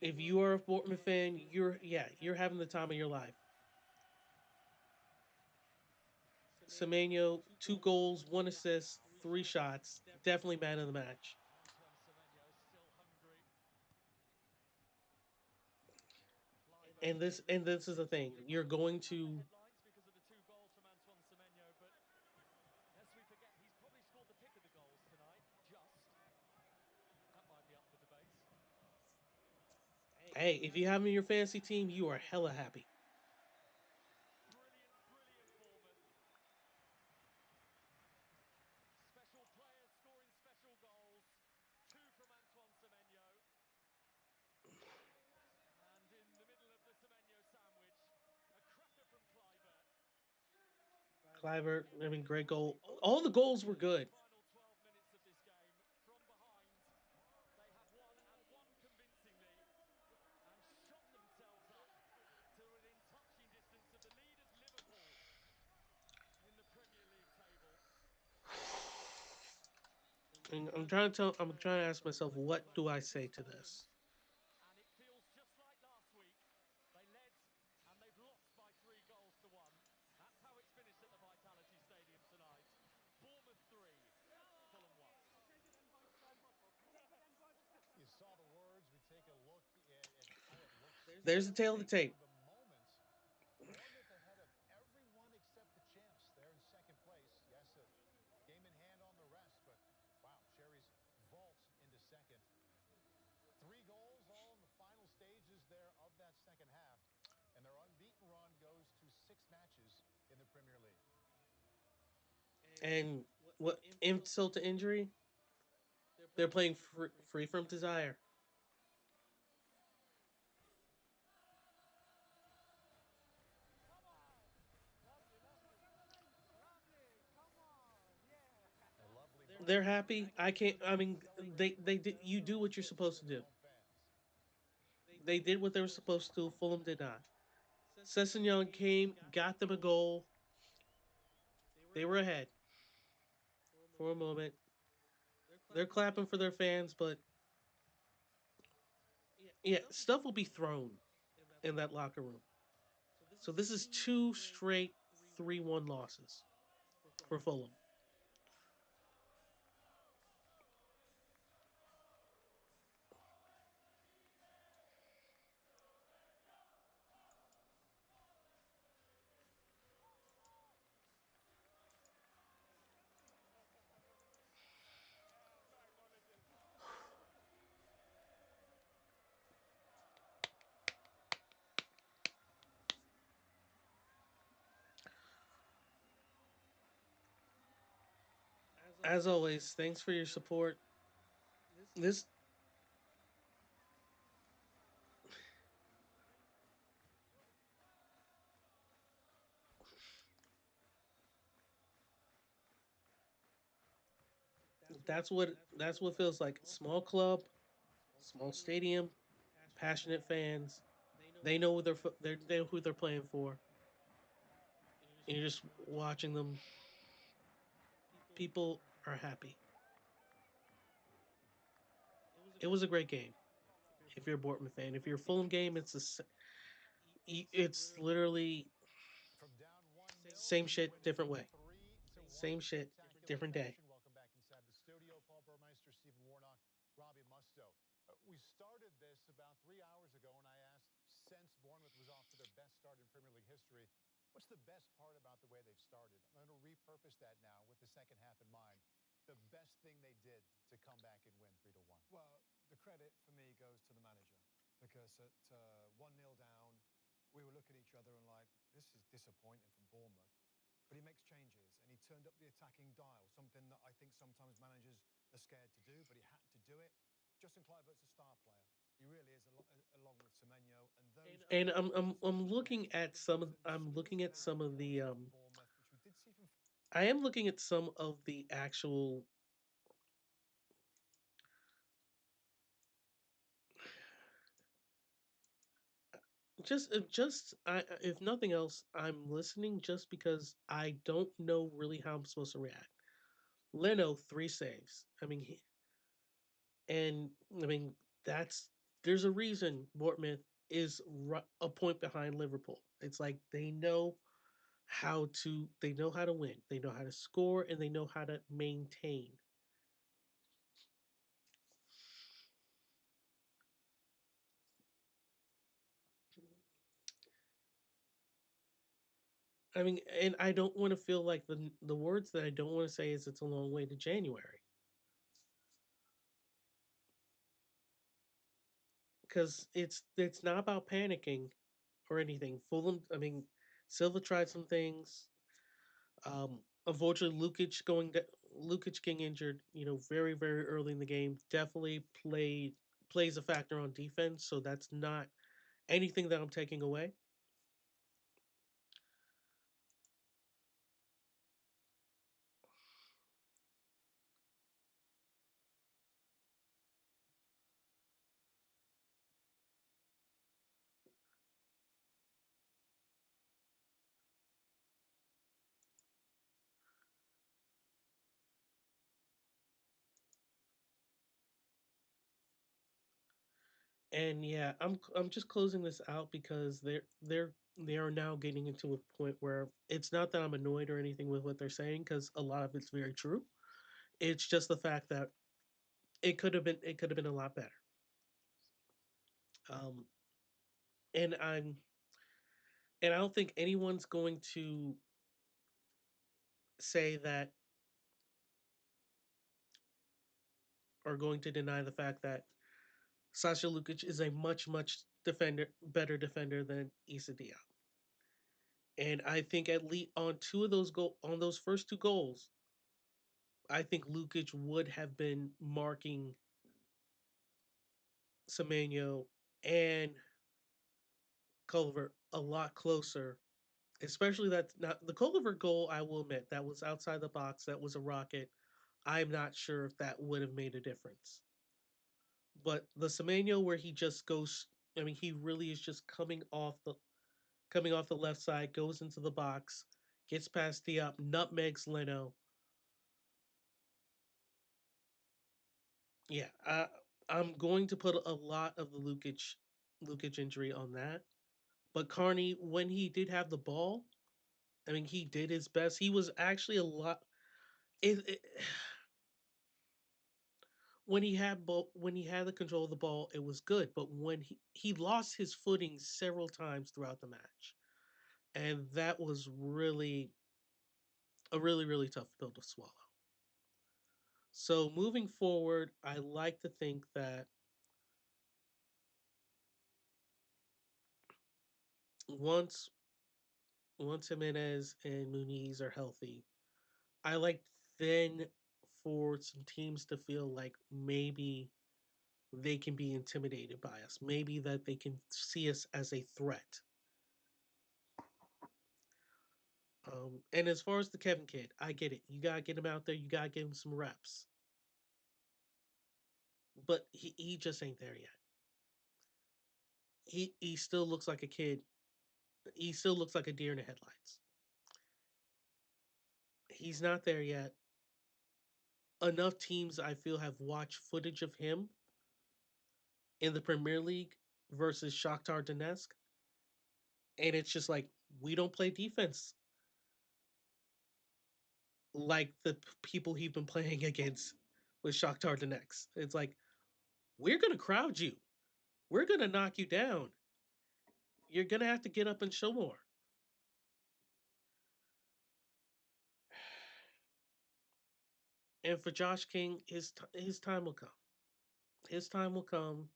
If you are a Bournemouth fan, you're having the time of your life. Semenyo, 2 goals, 1 assist, 3 shots, definitely man of the match. And this is the thing. You're going to because of the 2 goals from Antoine Semenyo, but lest we forget, he's probably scored the pick of the goals tonight. Just that might be up for debate. Hey, if you have him in your fantasy team, you are hella happy. Brilliant Bournemouth. Special players scoring special goals. 2 from Antoine Semenyo. And in the middle of the Semenyo sandwich, a cracker from Kluivert. Kluivert, I mean, great goal. All the goals were good. Final 12 minutes of this game, from behind, they have won and won convincingly, and shot themselves up to within touching distance of the leaders Liverpool in the Premier League table. And I'm trying to ask myself, what do I say to this? And it feels just like last week. They led and they've lost by 3 goals to 1. That's how it's finished at the Vitality Stadium tonight. Bournemouth 3, Fulham 1. You saw the words. We take a look at how it looks. There's the tail of the tape. The moments. Bournemouth ahead of everyone except the champs. They're in second place. Yes, a game in hand on the rest, but wow, Cherries vault into second. Premier League. And what insult to injury? They're playing free from desire. Come on! Lovely, lovely. Lovely, come on, yeah. A lovely They're ball. happy. I can't. I mean, they did. You do what you're supposed to For their do. home fans. They did what they were supposed to. Fulham did not. Sessignon came, got them a goal. They were ahead for a moment. They're clapping for their fans, but yeah, stuff will be thrown in that locker room. So this is two straight 3-1 losses for Fulham. As always, thanks for your support. This that's what feels like. Small club, small stadium, passionate fans. They know they know who they're playing for. And you're just watching them. People are happy. It was a great game. If you're a Bournemouth fan, if you're a Fulham game, it's literally From down 1-0 same to shit, winning different way. 3-1 Same in shit, spectacular different day. fashion. Welcome back inside the studio. Paul Burmeister, Stephen Warnock, Robbie Musto. We started this about 3 hours ago, and I asked, since Bournemouth was off to their best start in Premier League history, what's the best part about the way they've started? I'm going to repurpose that now with the second half in mind. The best thing they did to come back and win 3-1. Well, the credit for me goes to the manager because at 1-0 down, we were looking at each other and like, this is disappointing from Bournemouth. But he makes changes and he turned up the attacking dial, something that I think sometimes managers are scared to do, but he had to do it. Justin Kluivert's a star player. He really is, along with Semenyo and those. And I'm looking at some of the I am looking at some of the actual just I if nothing else, I'm listening just because I don't know really how I'm supposed to react. Leno 3 saves. And I mean that's there's a reason Bournemouth is a point behind Liverpool. It's like they know how to win, they know how to score, and they know how to maintain. I mean, and I don't want to feel like the words that I don't want to say is it's a long way to January because it's not about panicking or anything. Fulham, I mean, Silva tried some things. Unfortunately, Lukic getting injured, very very early in the game, definitely plays a factor on defense. So that's not anything that I'm taking away. And yeah, I'm just closing this out because they are now getting into a point where it's not that I'm annoyed or anything with what they're saying because a lot of it's very true. It's just the fact that it could have been a lot better. Um, and I don't think anyone's going to say that or going to deny the fact that Sasha Lukic is a much better defender than Issa Diop. And I think at least on those first two goals, I think Lukic would have been marking Semenyo and Culver a lot closer. Especially that not the Culver goal, I will admit, that was outside the box. That was a rocket. I'm not sure if that would have made a difference. But the Semenyo where he just goes, I mean, he really is just coming off the left side, goes into the box, gets past the up, nutmegs Leno. Yeah, I'm going to put a lot of the Lukic injury on that. But Carney, when he did have the ball, I mean, he did his best. He was actually a lot. It, when he had the control of the ball, it was good. But when he lost his footing several times throughout the match, and that was really a really tough pill to swallow. So moving forward, I like to think that once once Jimenez and Muniz are healthy, I like then for some teams to feel like maybe they can be intimidated by us. Maybe that they can see us as a threat. And as far as the Kevin kid, I get it. You gotta get him out there. You gotta give him some reps. But he just ain't there yet. He still looks like a kid. He still looks like a deer in the headlights. He's not there yet. Enough teams I feel have watched footage of him in the Premier League versus Shakhtar Donetsk, and it's just like we don't play defense like the people he's been playing against with Shakhtar Donetsk. It's like we're gonna crowd you, we're gonna knock you down. You're gonna have to get up and show more. And for Josh King, his time will come. His time will come.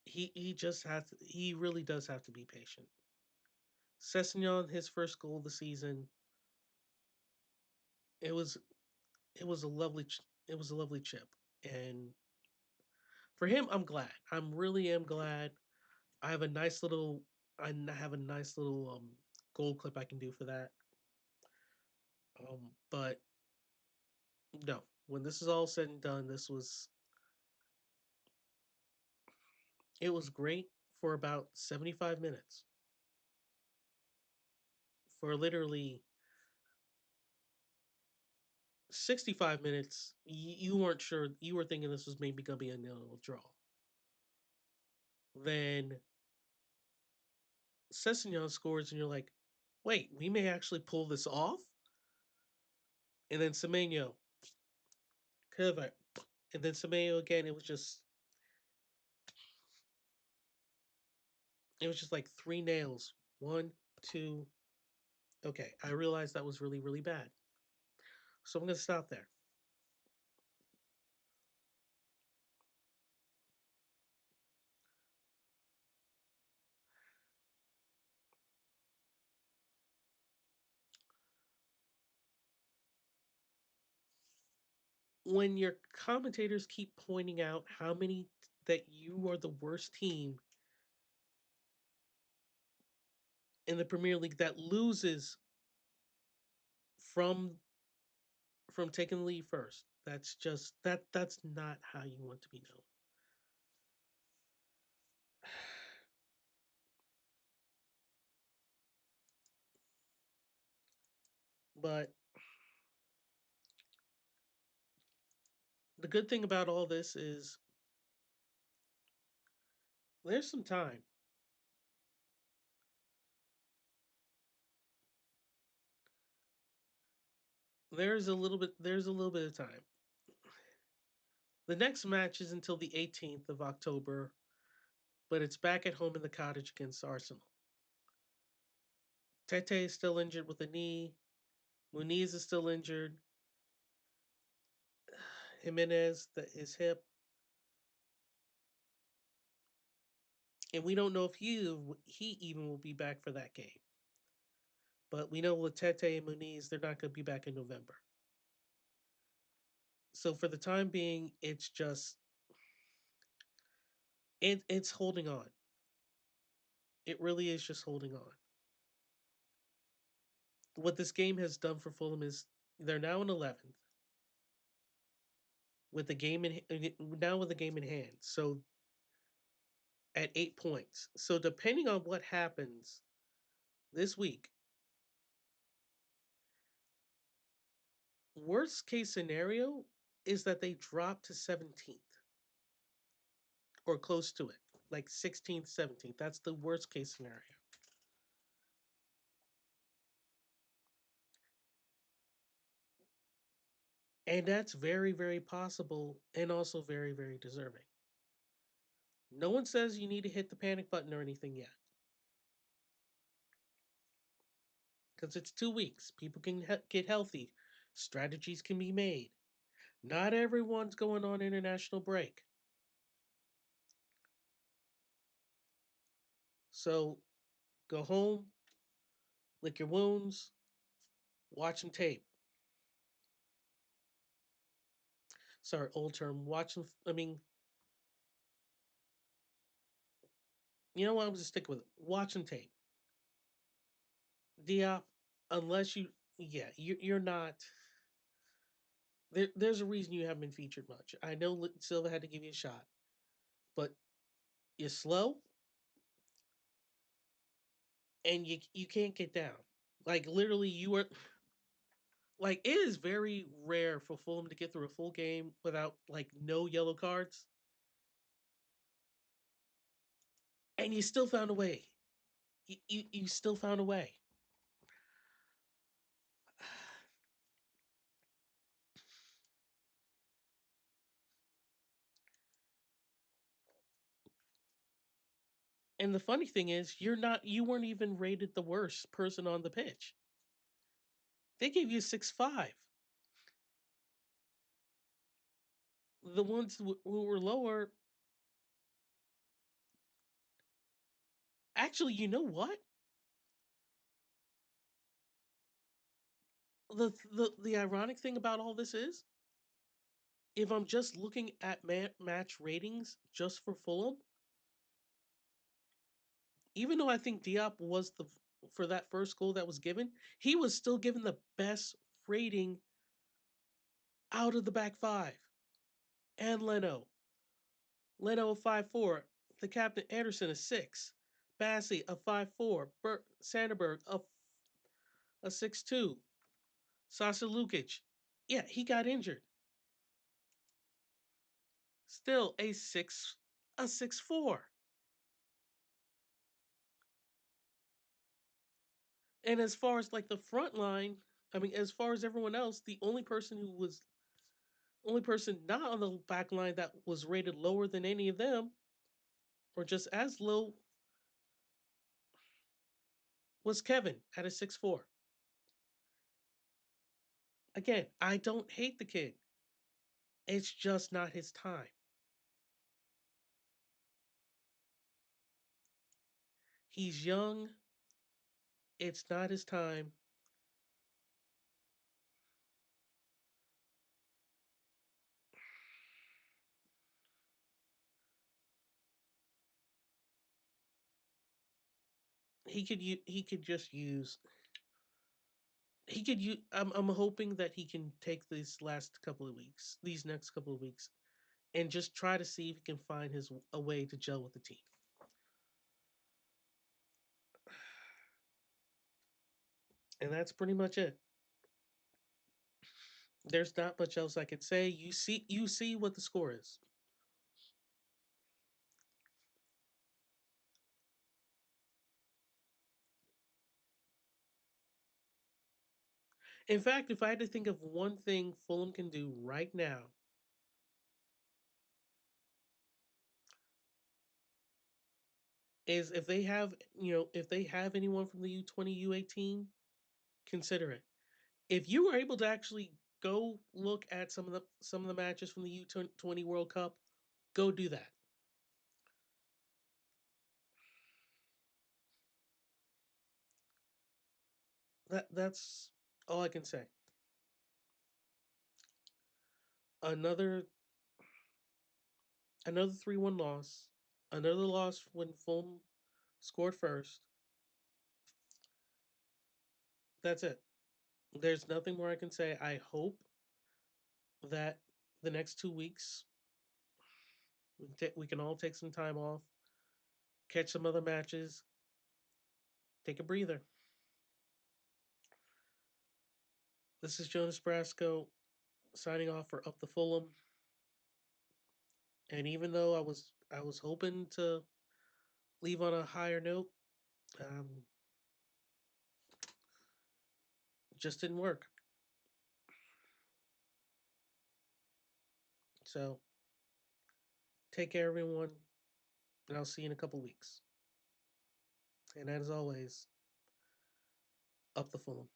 He really does have to be patient. Sessegnon, his first goal of the season, it was it was a lovely chip, and for him, I'm glad. I'm really am glad. I have a nice little I have a nice little gold clip I can do for that. But no, when this is all said and done, it was great for about 75 minutes. For literally 65 minutes, you weren't sure. You were thinking this was maybe gonna be a nil draw. Then Sessegnon scores, and you're like, wait, we may actually pull this off. And then Semenyo, cover, and then Semenyo again. It was just like three nails. One, two. Okay, I realized that was really bad. So I'm gonna stop there. When your commentators keep pointing out how many that you are the worst team in the Premier League that loses from taking the lead first, that's not how you want to be known. But the good thing about all this is there's some time. There's a little bit of time. The next match is until the 18th of October, but it's back at home in the cottage against Arsenal. Tete is still injured with a knee. Muniz is still injured. Jimenez, his hip. and we don't know if he even will be back for that game. But we know with Tete and Muniz, they're not going to be back in November. So for the time being, it's just it's holding on. It really is just holding on. What this game has done for Fulham is they're now in 11th with the game in hand. So at 8 points. So depending on what happens this week, worst case scenario is that they drop to 17th or close to it, like 16th, 17th. That's the worst case scenario. And that's very, very possible and also very, very deserving. No one says you need to hit the panic button or anything yet. Because it's 2 weeks. People can get healthy. Strategies can be made. Not everyone's going on international break. So go home, lick your wounds, watch some tape. Sorry, old term. Watch some. I mean, you know what? I'm just stick with it. Watch some tape. Diop, unless you're not. There's a reason you haven't been featured much. I know Silva had to give you a shot, but you're slow and you can't get down. Like literally, you are like it is very rare for Fulham to get through a full game without like no yellow cards, and you still found a way. You still found a way. And the funny thing is, you weren't even rated the worst person on the pitch. They gave you 6.5. The ones who were lower, actually, you know what? The ironic thing about all this is, if I'm just looking at match ratings just for Fulham, even though I think Diop was for that first goal that was given, he was still given the best rating out of the back five. And Leno a 5.4. The captain Anderson a 6. Bassey a 5.4. Sanderberg a 6.2. Sasa Lukic, yeah, he got injured. Still a 6.4. And as far as like the front line, I mean, as far as everyone else, the only person not on the back line that was rated lower than any of them, or just as low, was Kevin at a 6.4. Again, I don't hate the kid. It's just not his time. He's young. It's not his time. He could just use he could use I'm hoping that he can take these next couple of weeks and just try to see if he can find a way to gel with the team. And that's pretty much it. There's not much else I could say. You see what the score is. In fact, if I had to think of one thing Fulham can do right now, is if they have anyone from the U20, U18, consider it. If you were able to actually go look at some of the matches from the U20 World Cup, go do that. that's all I can say. Another another 3-1 loss. Another loss when Fulham scored first. That's it. There's nothing more I can say. I hope that the next 2 weeks we can all take some time off, catch some other matches, take a breather. This is Jonas Brasco signing off for Up the Fulham. And even though I was hoping to leave on a higher note, um, just didn't work. So take care, everyone, and I'll see you in a couple weeks. And as always, Up the Fulham.